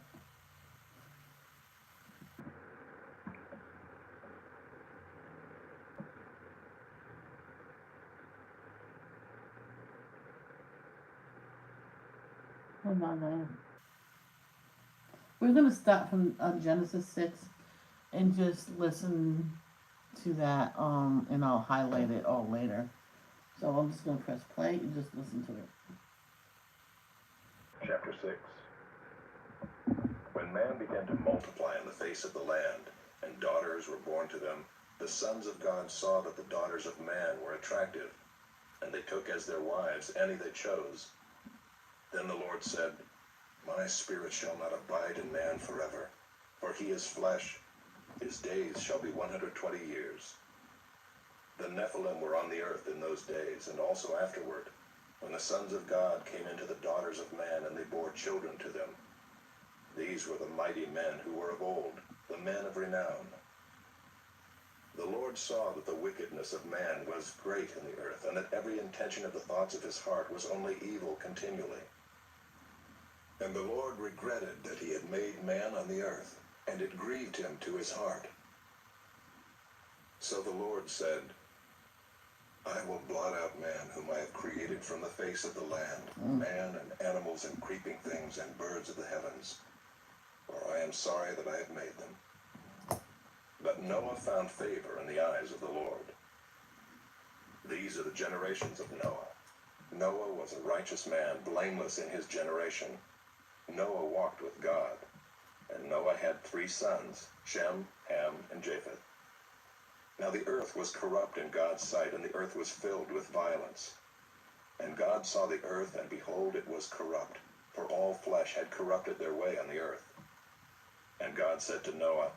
S1: Hold on. We're going to start from Genesis 6 and just listen to that, and I'll highlight it all later. So I'm just going to press play and just listen to it.
S3: Chapter 6. When man began to multiply on the face of the land, and daughters were born to them, the sons of God saw that the daughters of man were attractive, and they took as their wives any they chose. Then the Lord said, My spirit shall not abide in man forever, for he is flesh. His days shall be 120 years. The Nephilim were on the earth in those days, and also afterward, when the sons of God came into the daughters of man, and they bore children to them. These were the mighty men who were of old, the men of renown. The Lord saw that the wickedness of man was great in the earth, and that every intention of the thoughts of his heart was only evil continually. And the Lord regretted that he had made man on the earth, and it grieved him to his heart. So the Lord said, I will blot out man whom I have created from the face of the land, man and animals and creeping things and birds of the heavens, for I am sorry that I have made them. But Noah found favor in the eyes of the Lord. These are the generations of Noah. Noah was a righteous man, blameless in his generation. Noah walked with God, and Noah had 3 sons, Shem, Ham, and Japheth. Now the earth was corrupt in God's sight, and the earth was filled with violence. And God saw the earth, and behold, it was corrupt, for all flesh had corrupted their way on the earth. And God said to Noah,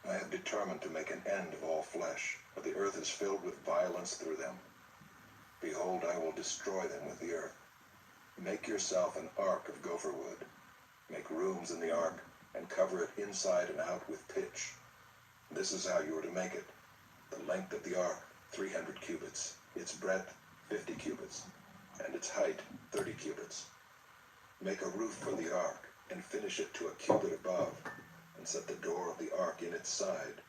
S3: I have determined to make an end of all flesh, for the earth is filled with violence through them. Behold, I will destroy them with the earth. Make yourself an ark of gopher wood. Make rooms in the ark, and cover it inside and out with pitch. This is how you are to make it. The length of the ark, 300 cubits, its breadth, 50 cubits, and its height, 30 cubits. Make a roof for the ark, and finish it to a cubit above, and set the door of the ark in its side.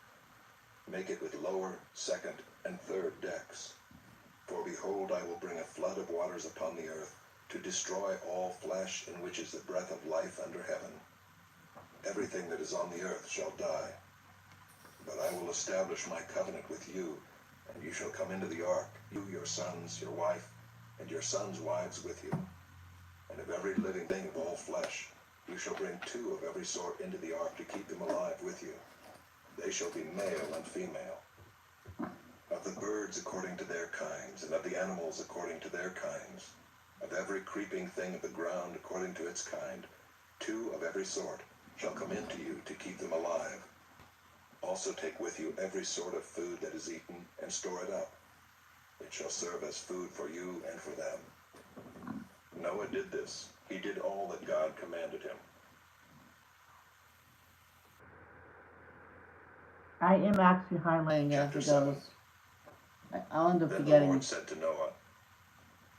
S3: Make it with lower, second, and third decks. For behold, I will bring a flood of waters upon the earth, to destroy all flesh in which is the breath of life under heaven. Everything that is on the earth shall die. But I will establish my covenant with you, and you shall come into the ark, you, your sons, your wife, and your sons' wives with you. And of every living thing of all flesh, you shall bring 2 of every sort into the ark to keep them alive with you. They shall be male and female. Of the birds according to their kinds, and of the animals according to their kinds, of every creeping thing of the ground according to its kind, 2 of every sort shall come into you to keep them alive. Also take with you every sort of food that is eaten, and store it up. It shall serve as food for you and for them. Noah did this. He did all that God commanded him.
S1: I am actually highlighting as
S3: Chapter
S1: it
S3: 7.
S1: goes. I'll end up
S3: Then the
S1: forgetting.
S3: Lord said to Noah,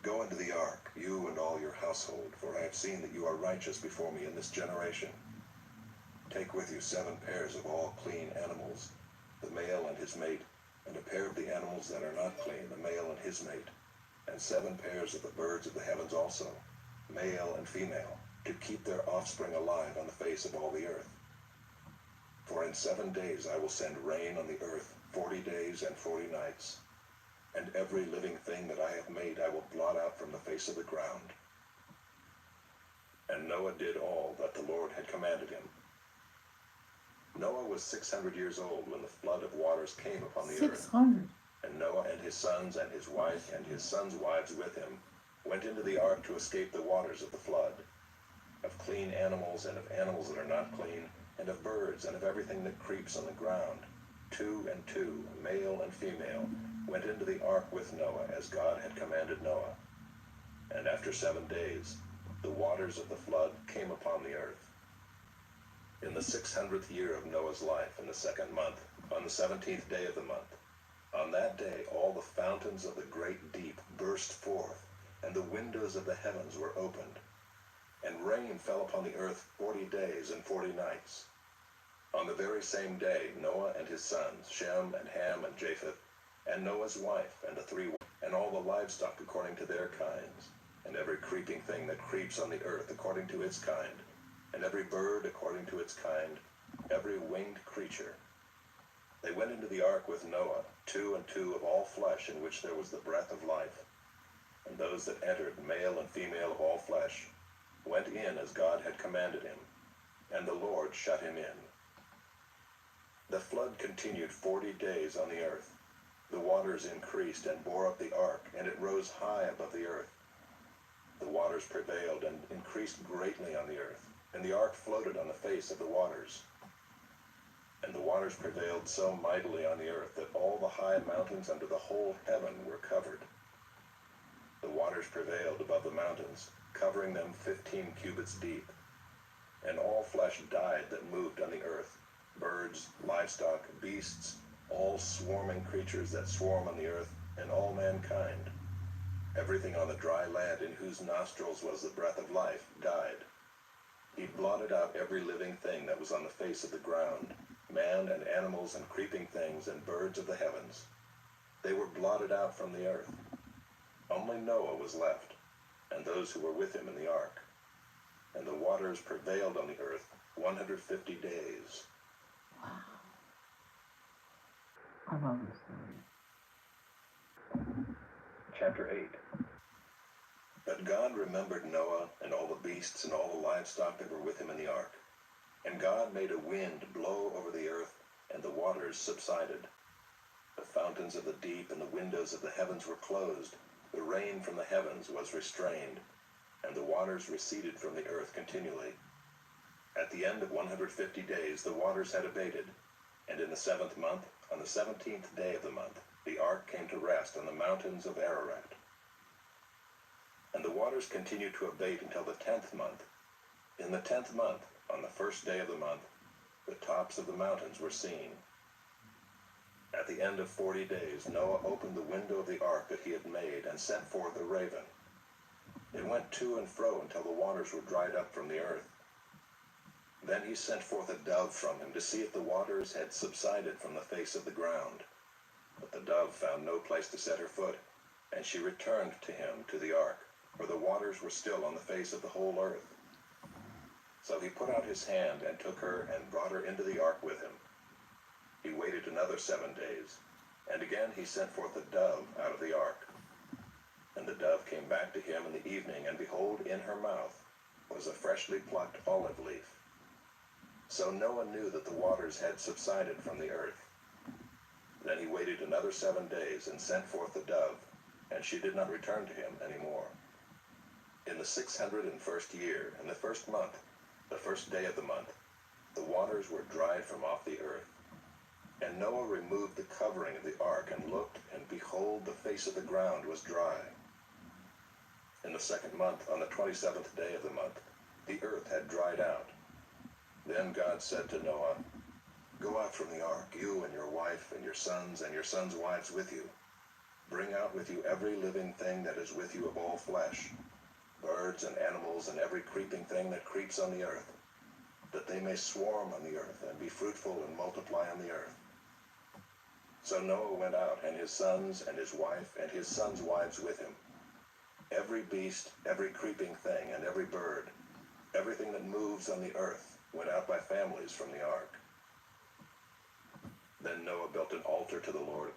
S3: Go into the ark, you and all your household, for I have seen that you are righteous before me in this generation. Take with you 7 pairs of all clean animals, the male and his mate, and a pair of the animals that are not clean, the male and his mate, and 7 pairs of the birds of the heavens also, male and female, to keep their offspring alive on the face of all the earth. For in 7 days I will send rain on the earth, 40 days and 40 nights. And every living thing that I have made I will blot out from the face of the ground. And Noah did all that the Lord had commanded him. Noah was 600 years old when the flood of waters came upon the earth.
S1: 600.
S3: And Noah and his sons and his wife and his sons' wives with him went into the ark to escape the waters of the flood. Of clean animals and of animals that are not clean, and of birds and of everything that creeps on the ground, 2 and 2, male and female, went into the ark with Noah as God had commanded Noah. And after 7 days, the waters of the flood came upon the earth. In the 600th year of Noah's life, in the 2nd month, on the 17th day of the month, on that day all the fountains of the great deep burst forth, and the windows of the heavens were opened. And rain fell upon the earth 40 days and 40 nights. On the very same day, Noah and his sons, Shem and Ham and Japheth, and Noah's wife, and the three, and all the livestock according to their kinds, and every creeping thing that creeps on the earth according to its kind, and every bird according to its kind, every winged creature. They went into the ark with Noah, 2 and 2 of all flesh in which there was the breath of life. And those that entered, male and female of all flesh, went in as God had commanded him, and the Lord shut him in. The flood continued 40 days on the earth. The waters increased and bore up the ark, and it rose high above the earth. The waters prevailed and increased greatly on the earth, and the ark floated on the face of the waters. And the waters prevailed so mightily on the earth that all the high mountains under the whole heaven were covered. The waters prevailed above the mountains, covering them 15 cubits deep. And all flesh died that moved on the earth, birds, livestock, beasts, all swarming creatures that swarm on the earth, and all mankind. Everything on the dry land in whose nostrils was the breath of life died. He blotted out every living thing that was on the face of the ground, man and animals and creeping things and birds of the heavens. They were blotted out from the earth. Only Noah was left, and those who were with him in the ark. And the waters prevailed on the earth 150 days.
S1: Wow. I love this story.
S3: Chapter 8. But God remembered Noah and all the beasts and all the livestock that were with him in the ark. And God made a wind blow over the earth, and the waters subsided. The fountains of the deep and the windows of the heavens were closed. The rain from the heavens was restrained, and the waters receded from the earth continually. At the end of 150 days the waters had abated, and in the 7th month, on the 17th day of the month, the ark came to rest on the mountains of Ararat. And the waters continued to abate until the 10th month. In the 10th month, on the 1st day of the month, the tops of the mountains were seen. At the end of 40 days, Noah opened the window of the ark that he had made and sent forth a raven. It went to and fro until the waters were dried up from the earth. Then he sent forth a dove from him to see if the waters had subsided from the face of the ground. But the dove found no place to set her foot, and she returned to him to the ark, for the waters were still on the face of the whole earth. So he put out his hand and took her and brought her into the ark with him. He waited another 7 days, and again he sent forth a dove out of the ark. And the dove came back to him in the evening, and behold, in her mouth was a freshly plucked olive leaf. So Noah knew that the waters had subsided from the earth. Then he waited another 7 days and sent forth the dove, and she did not return to him any more. In the 601st year, in the 1st month, the 1st day of the month, the waters were dried from off the earth. And Noah removed the covering of the ark and looked, and behold, the face of the ground was dry. In the 2nd month, on the 27th day of the month, the earth had dried out. Then God said to Noah, "Go out from the ark, you and your wife and your sons' wives with you. Bring out with you every living thing that is with you of all flesh, birds and animals and every creeping thing that creeps on the earth, that they may swarm on the earth and be fruitful and multiply on the earth." So Noah went out, and his sons and his wife and his sons' wives with him. Every beast, every creeping thing, and every bird, everything that moves on the earth, went out by families from the ark. Then Noah built an altar to the Lord.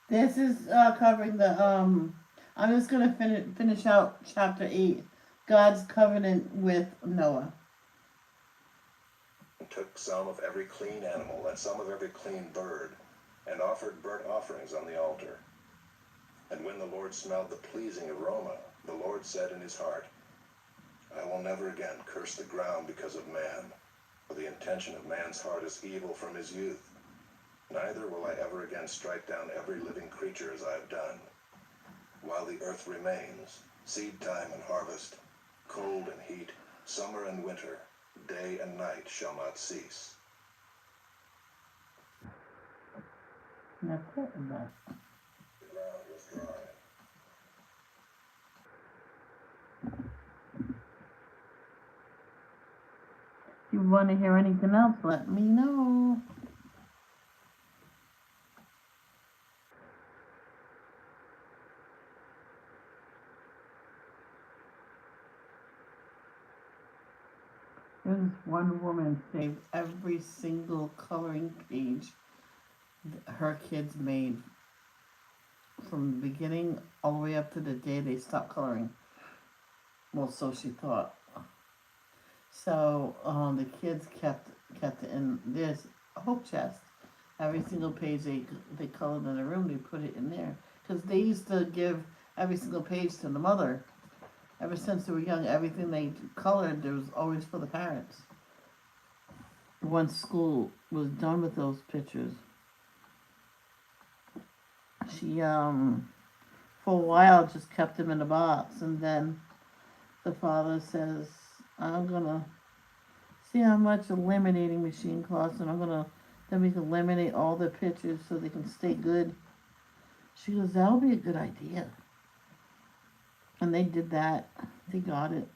S1: This is covering the I'm just gonna finish out chapter 8, God's covenant with Noah.
S3: And took some of every clean animal and some of every clean bird, and offered burnt offerings on the altar. And when the Lord smelled the pleasing aroma, the Lord said in his heart, "I will never again curse the ground because of man, for the intention of man's heart is evil from his youth. Neither will I ever again strike down every living creature as I have done. While the earth remains, seed time and harvest, cold and heat, summer and winter, day and night shall not cease."
S1: Now put in that.
S3: The ground was dry.
S1: you want to hear anything else, let me know. There's one woman saved every single coloring page her kids made from the beginning all the way up to the day they stopped coloring. Well, so she thought. So the kids kept it in this hope chest. Every single page they colored in the room, they put it in there because they used to give every single page to the mother. Ever since they were young, everything they colored, there was always for the parents. Once school was done with those pictures, she for a while just kept them in a box, and then the father says, "I'm gonna see how much a laminating machine costs, and then we can laminate all the pictures so they can stay good." She goes, "That'll be a good idea," and they did that. They got it.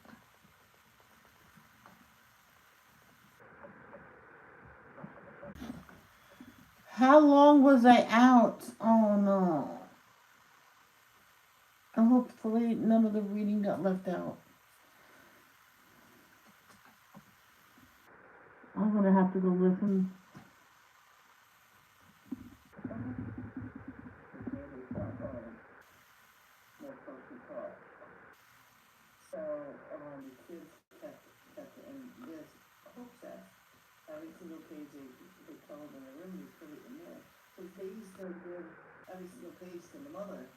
S1: How long was I out? Oh no. Hopefully none of the reading got left out. I'm gonna have to go listen. So the kids kept it in this hope chest. Every single page they colored in the room, they put it in there. Because they used to give every single page to the mother.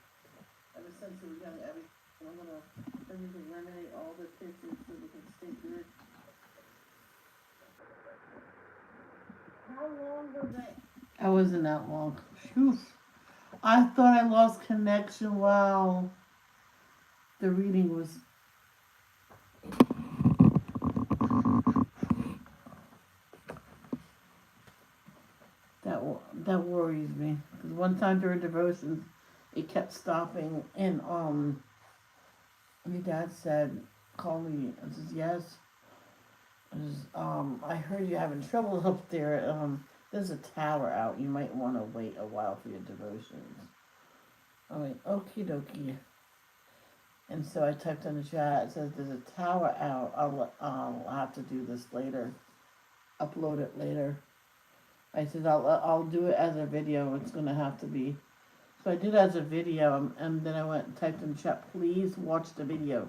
S1: Ever since they were young, I'm gonna then we can laminate all the pictures so they can stay good. How long was I wasn't that long. Phew. I thought I lost connection while the reading was. That worries me because one time during devotions, it kept stopping, and my dad said, "Call me." I says, "Yes." I heard you're having trouble up there. There's a tower out. You might want to wait a while for your devotions. I'm like, okie dokie. And so I typed in the chat. It says there's a tower out. I'll have to do this later. Upload it later. I said I'll do it as a video. It's gonna have to be. So I did it as a video, and then I went and typed in the chat. Please watch the video.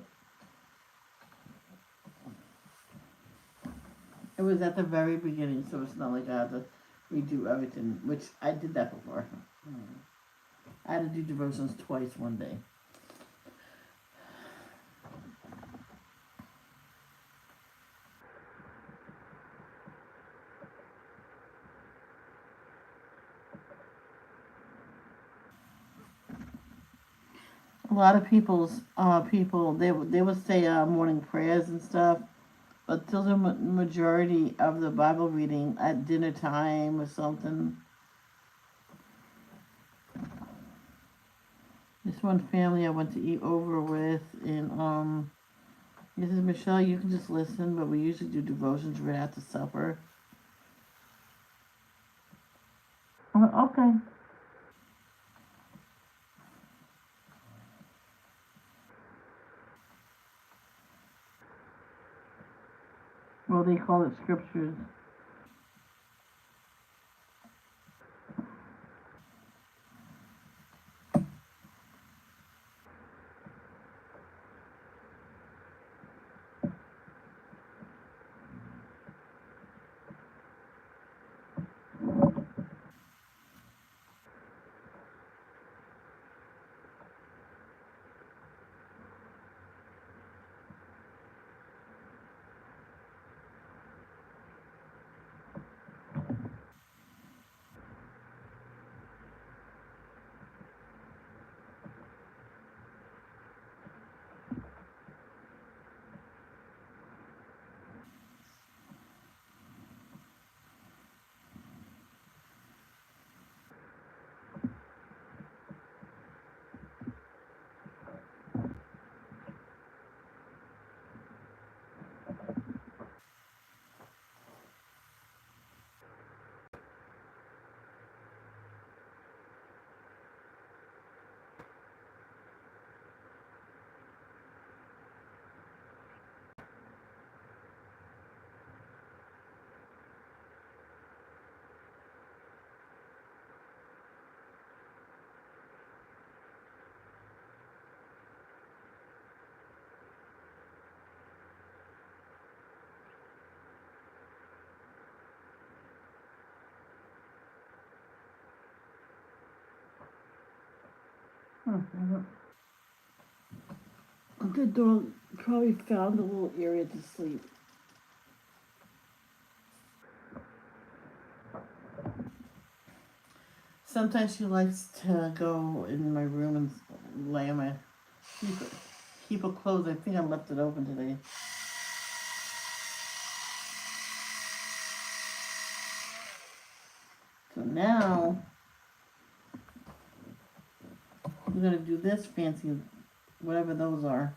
S1: It was at the very beginning, so it's not like I had to redo everything, which I did that before. I had to do devotions twice one day. A lot of people they would say morning prayers and stuff, but those are majority of the Bible reading at dinner time or something. This one family I went to eat over with, and this is Michelle. You can just listen, but we usually do devotions right after supper. Okay. Well, they call it scriptures. The dog probably found a little area to sleep. Sometimes she likes to go in my room and lay on my keep it closed. I think I left it open today. So now we're gonna do this fancy, whatever those are.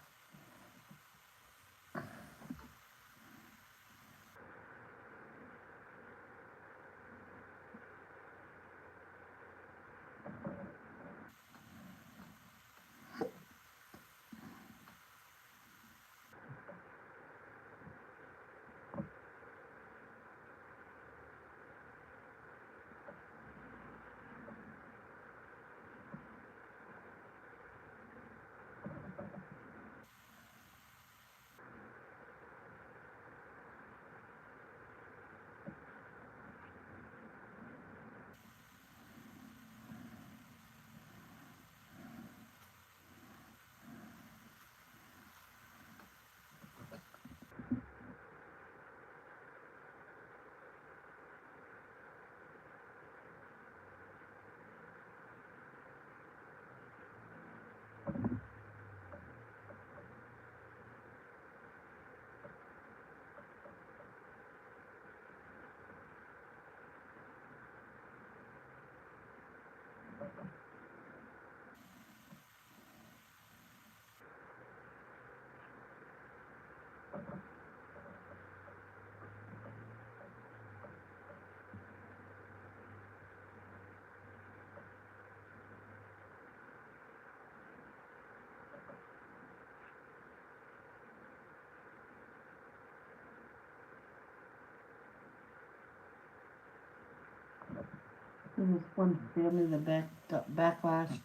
S1: There was one family that got backlash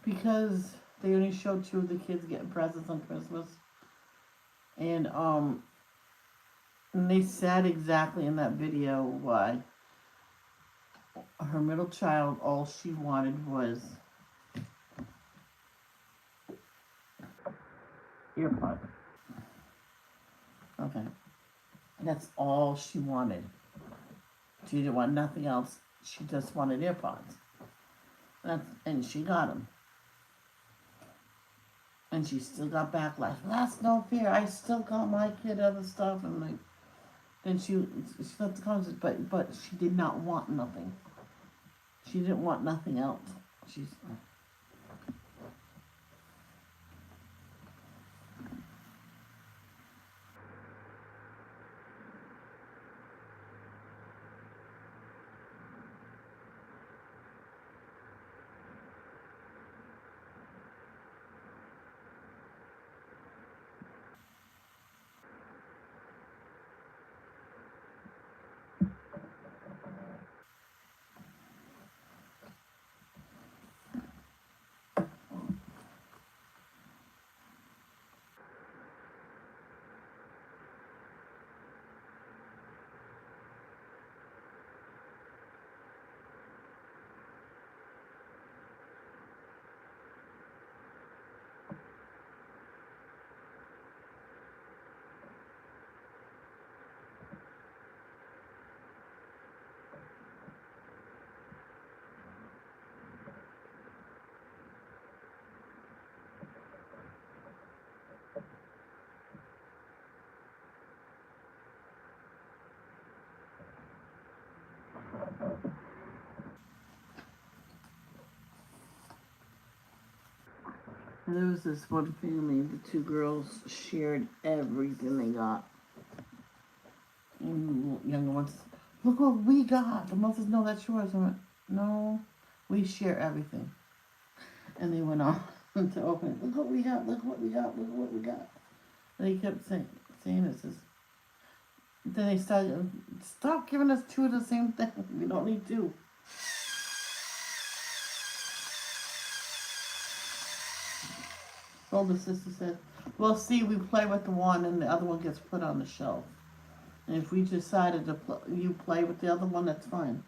S1: because they only showed 2 of the kids getting presents on Christmas. And they said exactly in that video why her middle child, all she wanted was earpods. Okay. That's all she wanted. She didn't want nothing else. She just wanted AirPods. And she got them. And she still got backlash. That's no fair. I still got my kid other stuff. And like, then she left the comments, but she did not want nothing. She didn't want nothing else. She's. And there was this one family, the 2 girls shared everything they got. And the younger ones, look what we got. The mother says, no, that's yours. I went, no, we share everything. And they went on to open it. Look what we got, look what we got, look what we got. And they kept saying this. Then they started, stop giving us 2 of the same thing. We don't need 2. Older sister said, well, see, we play with the one and the other one gets put on the shelf. And if we decided to you play with the other one, that's fine.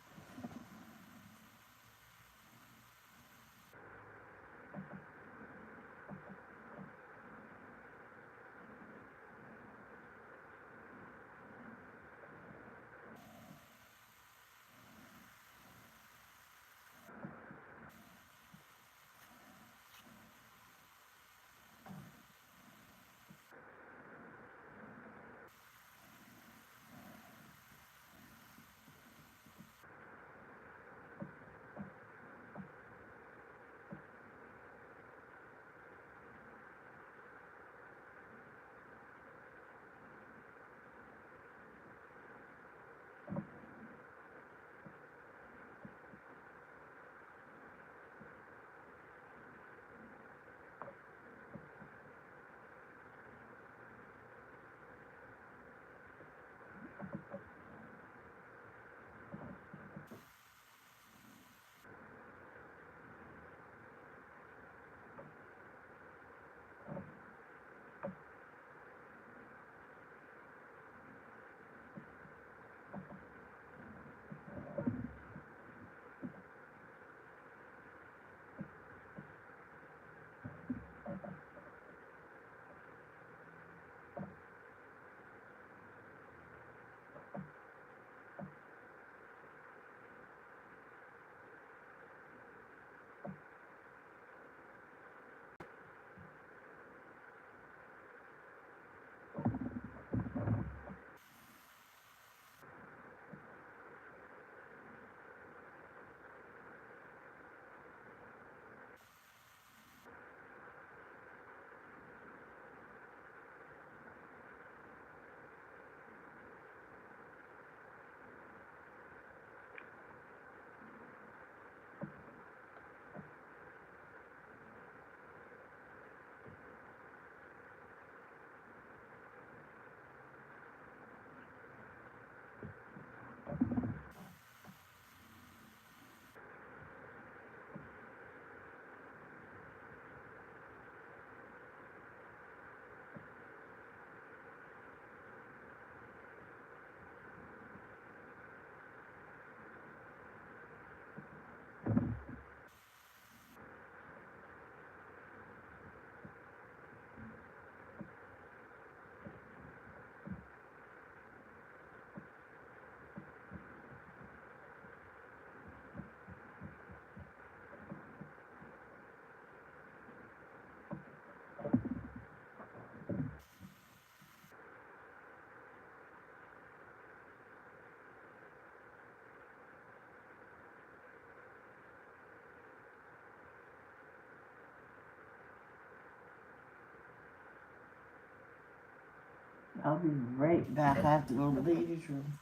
S1: I'll be right back. I have to go to the ladies' room.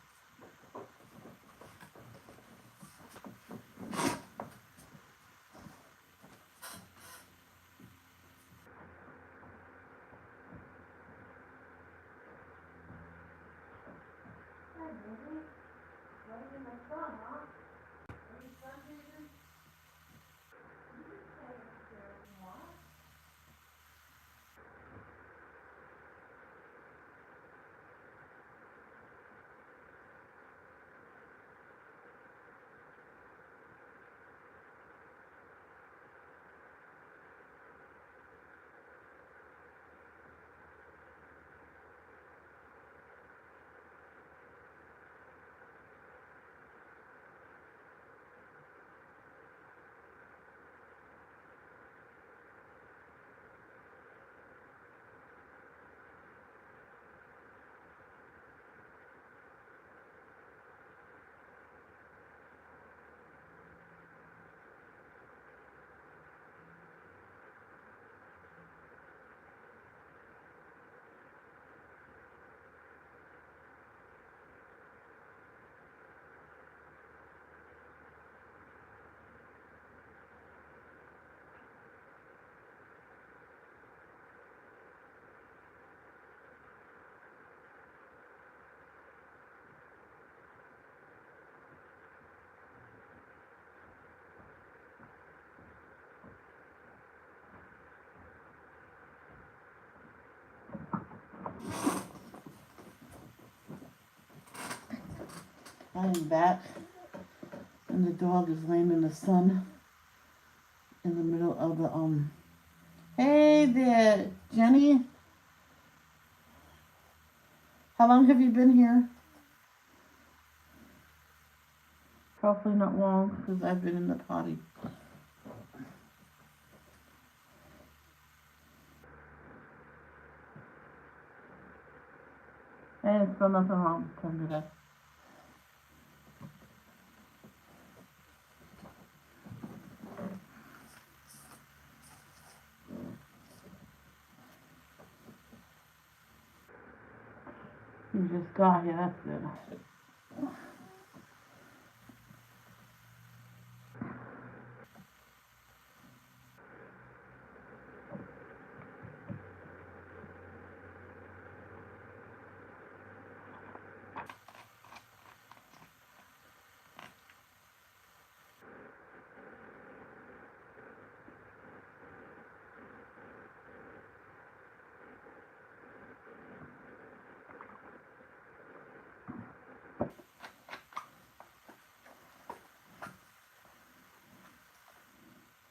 S1: I am back, and the dog is laying in the sun in the middle of the Hey there, Jenny. How long have you been here? Probably not long, because I've been in the potty. Hey, it's still nothing wrong with him today. You just got here, that's good.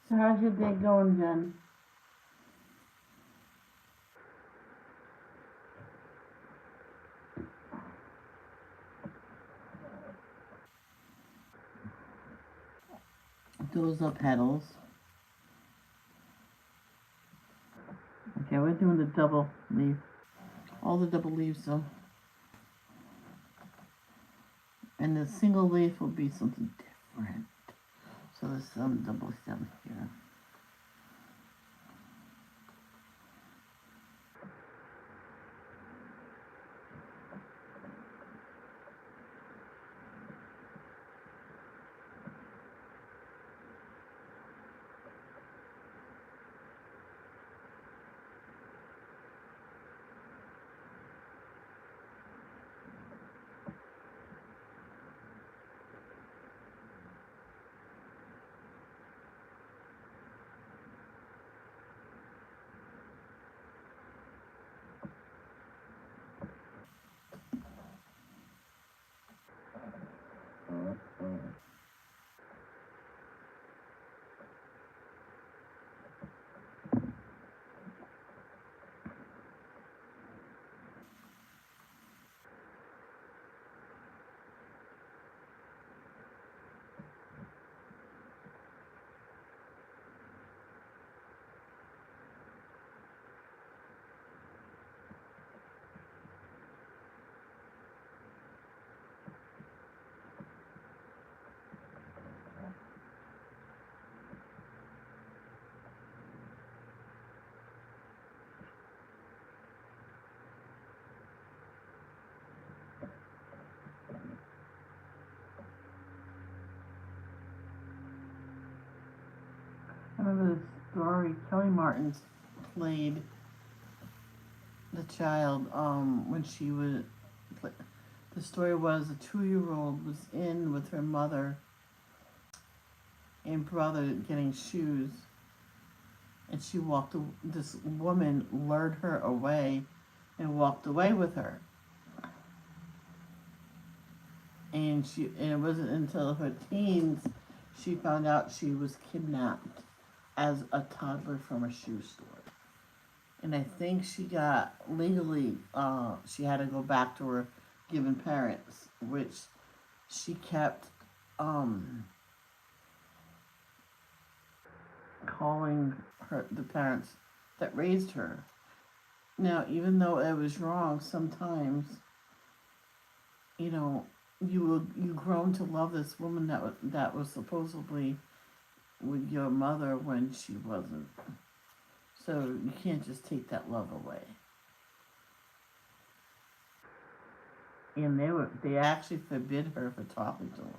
S1: So how's your day going, Jen? Those are petals. Okay, we're doing the double leaf. All the double leaves, so. And the single leaf will be something different. So there's some double stem here. story, Kelly Martin played the child when she was. The story was a 2-year-old was in with her mother and brother getting shoes, and she walked. This woman lured her away, and walked away with her. And it wasn't until her teens she found out she was kidnapped as a toddler from a shoe store. And I think she got legally, she had to go back to her given parents, which she kept calling the parents that raised her. Now, even though it was wrong, sometimes, you grown to love this woman that was supposedly with your mother when she wasn't. So you can't just take that love away. And they actually forbid her for talking to him.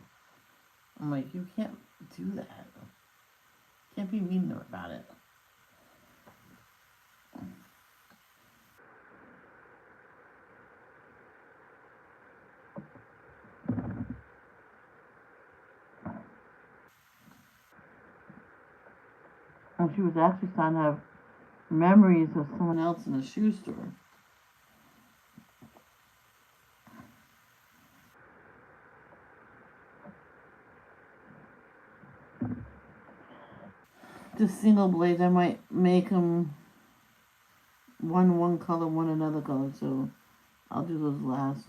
S1: I'm like, you can't do that. You can't be mean about it. And she was actually starting to have memories of someone else in a shoe store. The single blades, I might make them one color, one another color, so I'll do those last.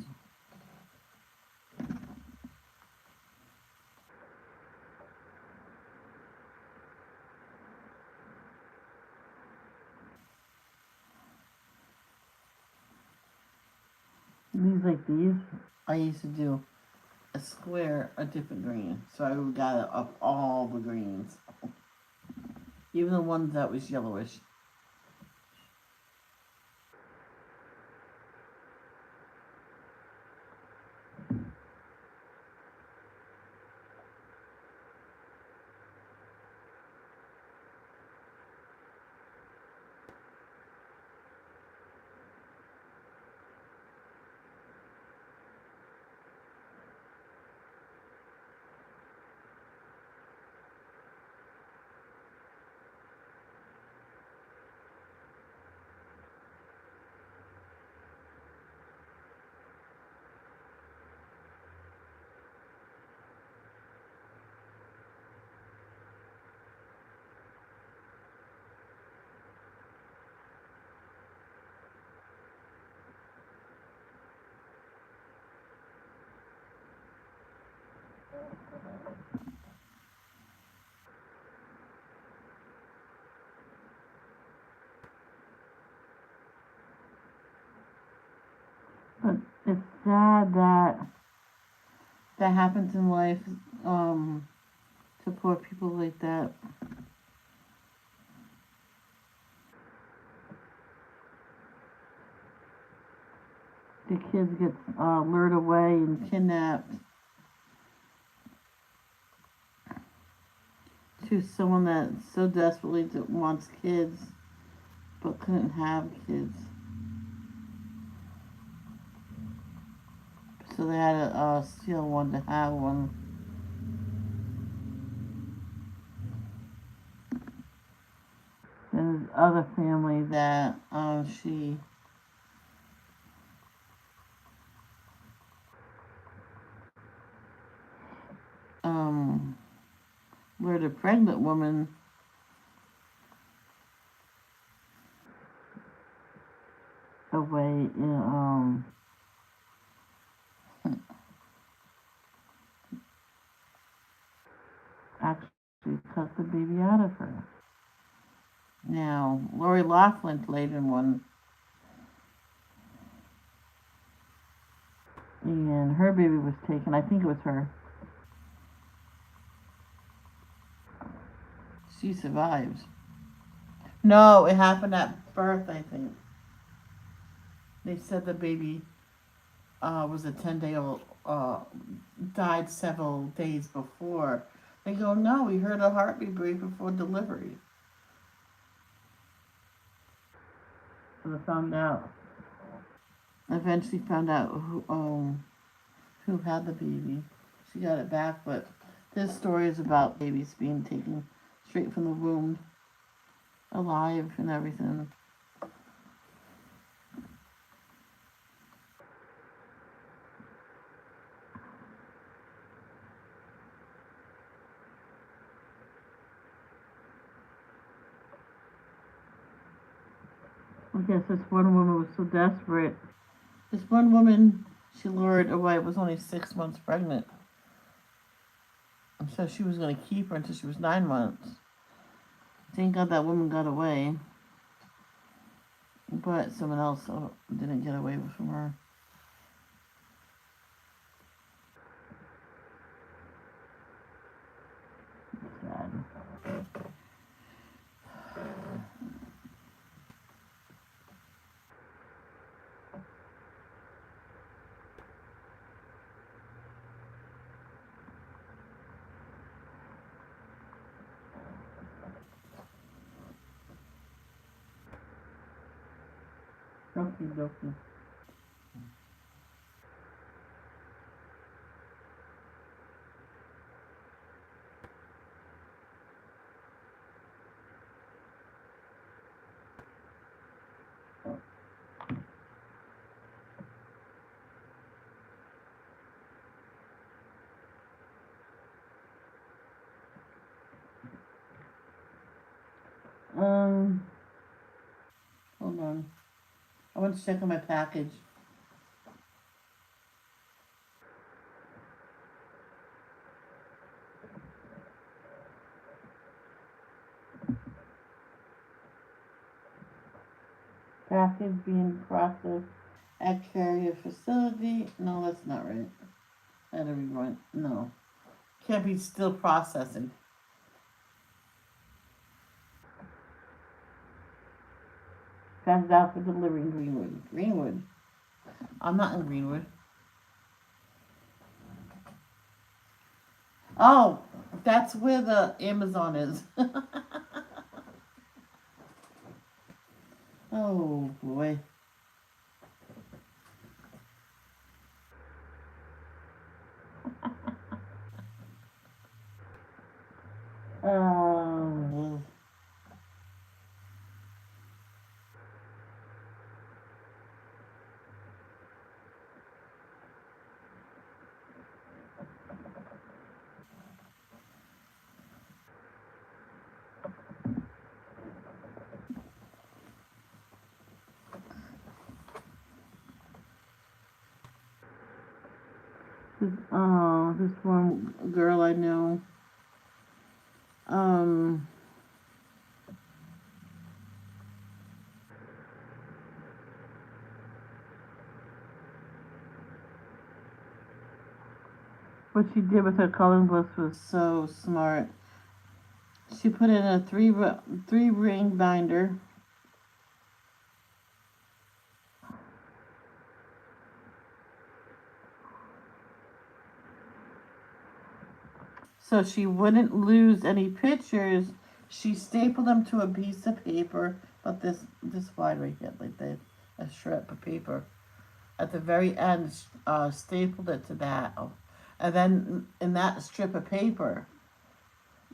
S1: These, I used to do a square, a different green. So I would gather up all the greens. Even the ones that was yellowish. But it's sad that happens in life to poor people like that. The kids get lured away and kidnapped to someone that so desperately wants kids but couldn't have kids. So they had to steal one to have one. There's other family that she lured a pregnant woman away in actually cut the baby out of her. Now, Lori Loughlin played in one, and her baby was taken. I think it was her. She survives. No, it happened at birth, I think. They said the baby was a 10-day-old, died several days before. They go, no, we heard a heartbeat break before delivery. So I found out. Eventually found out who had the baby. She got it back, but this story is about babies being taken straight from the womb, alive and everything. I guess this one woman was so desperate. This one woman she lured away was only 6 months pregnant. And so she was going to keep her until she was 9 months. Thank God that woman got away. But someone else didn't get away from her. Sad. Okie dokie. Hold on. I want to check on my package. Package being processed at carrier facility. No, that's not right. I had to rewind. No. Can't be still processing. Packed out for delivery in Greenwood. Greenwood. I'm not in Greenwood. Oh, that's where the Amazon is. Oh boy. Oh. This one girl I know. Um. What she did with her coloring books was so smart. She put in a three ring binder. So she wouldn't lose any pictures. She stapled them to a piece of paper, but this wide right here, like a strip of paper. At the very end, stapled it to that, and then in that strip of paper,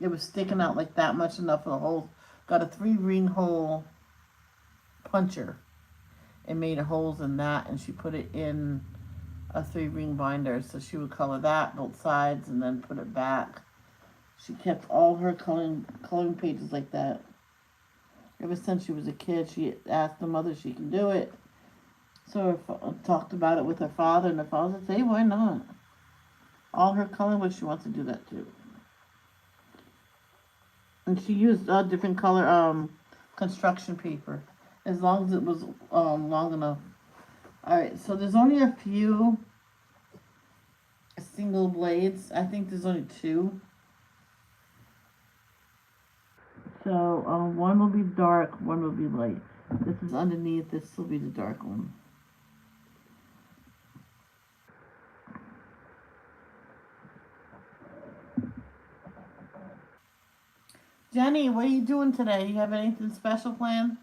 S1: it was sticking out like that much enough for the hole. Got a 3-ring hole puncher and made holes in that, and she put it in a 3-ring binder. So she would color that both sides and then put it back. She kept all her coloring pages like that. Ever since she was a kid, she asked the mother if she can do it. So I talked about it with her father, and the father said, "Hey, why not?" All her coloring books, she wants to do that too. And she used different color construction paper, as long as it was long enough. All right, so there's only a few single blades. I think there's only 2. So one will be dark, one will be light. This is underneath. This will be the dark one. Jenny, what are you doing today? You have anything special planned?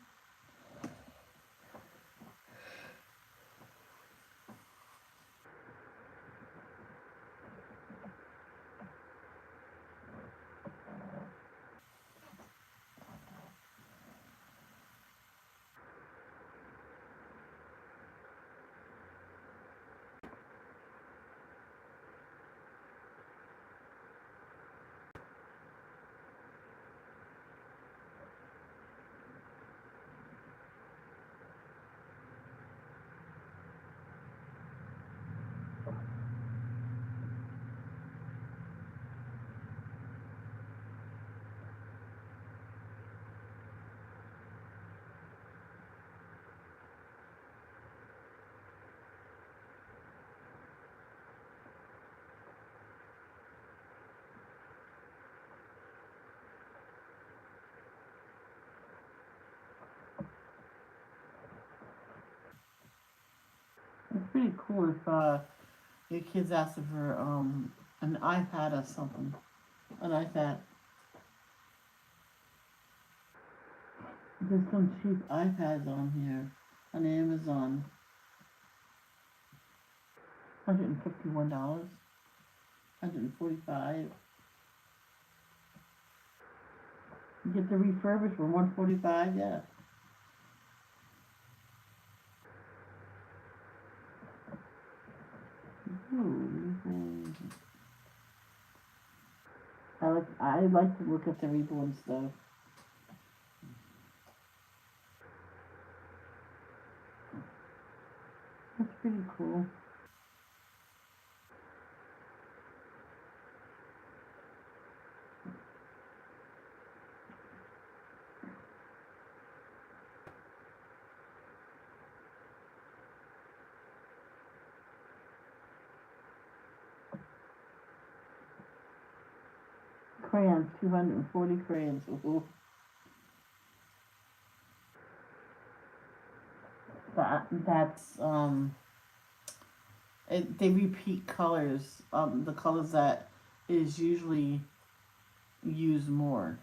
S1: pretty cool if your kids ask for an iPad or something. An iPad. There's some cheap iPads on here on Amazon. $151. $145. You get the refurbished for $145. Yeah. Ooh. I like to look at the reborn stuff. That's pretty cool. Crayons, 240 crayons. Ooh. That's they repeat colors. The colors that is usually used more.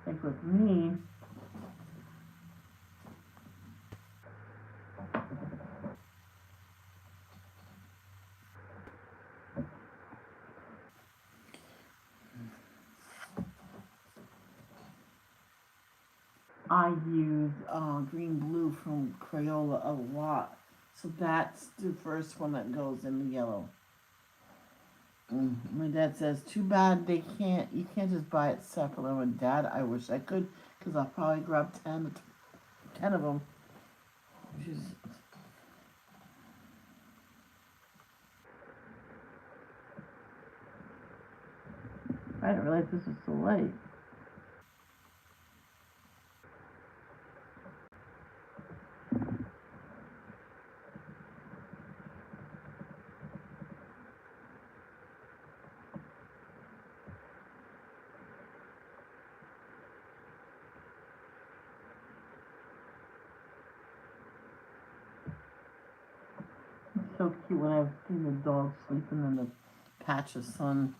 S1: Like with me, I use green blue from Crayola a lot. So that's the first one that goes in the yellow. My dad says, too bad you can't just buy it separately. I went, Dad, I wish I could, because I'll probably grab 10 of them. Which is, I didn't realize this was so late. It's so cute when I've seen the dog sleeping in the patch of sun.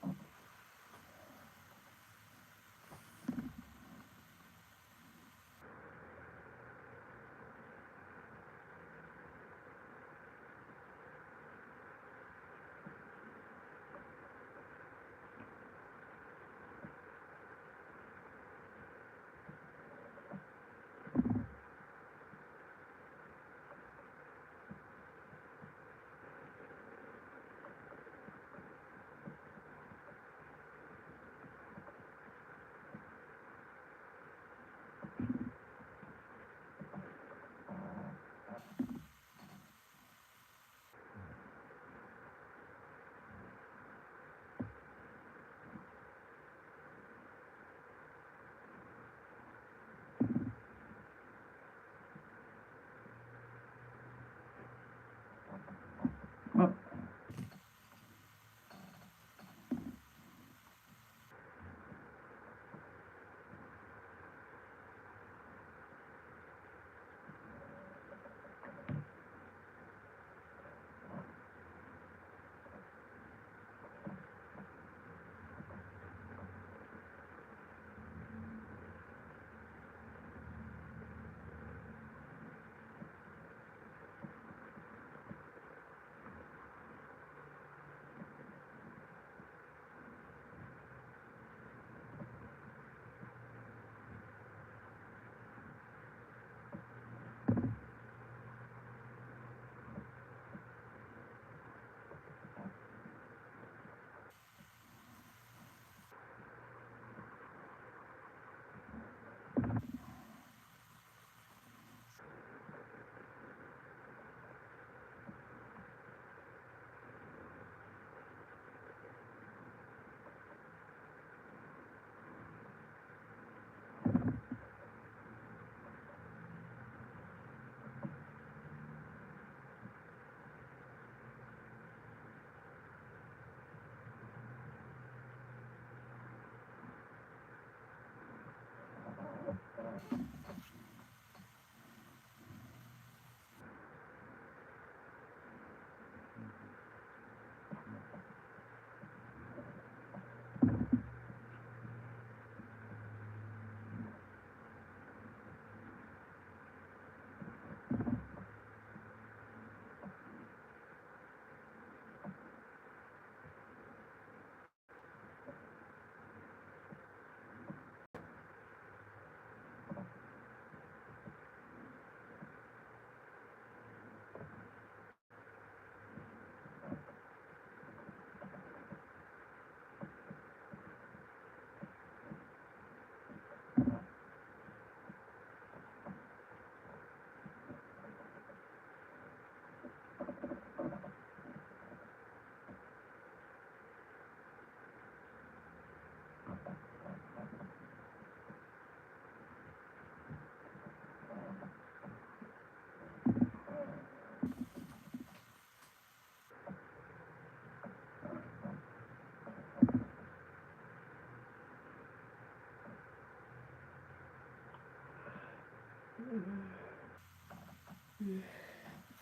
S1: Oh.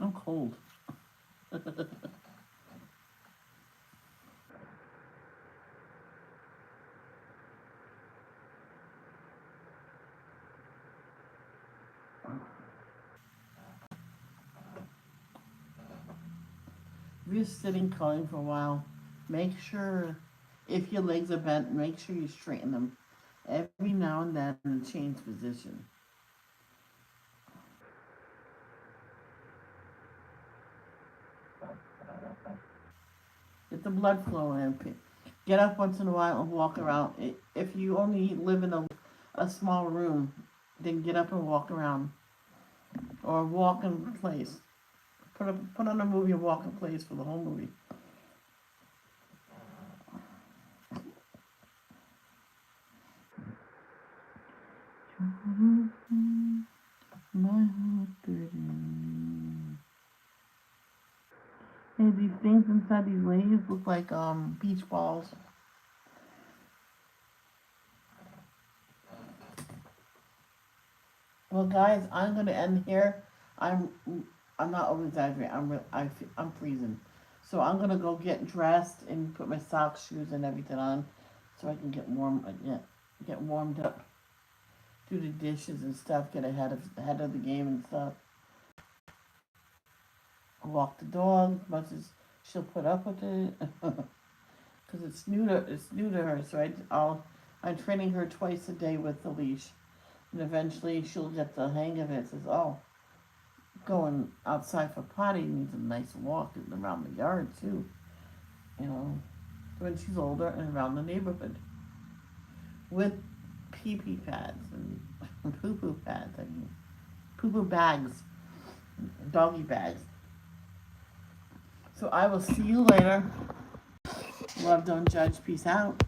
S1: I'm cold. If you're sitting calling for a while, make sure, if your legs are bent, make sure you straighten them every now and then and change position. Get the blood flowing and get up once in a while and walk around. If you only live in a small room, then get up and walk around or walk in place. Put on a movie and walk in place for the whole movie. My heart burning. Hey, these things inside these leaves look like beach balls. Well, guys, I'm gonna end here. I'm I'm not over exaggerating. I'm freezing, so I'm gonna go get dressed and put my socks, shoes, and everything on, so I can get warm. Get warmed up. Do the dishes and stuff. Get ahead of the game and stuff. Walk the dog as much as she'll put up with it, because it's new to her. So I'm training her twice a day with the leash, and eventually she'll get the hang of it. Says, oh, going outside for potty needs a nice walk around the yard too, you know, when she's older and around the neighborhood with pee pee pads and poo poo pads. I mean, poo poo bags, doggy bags. So I will see you later. Love, don't judge. Peace out.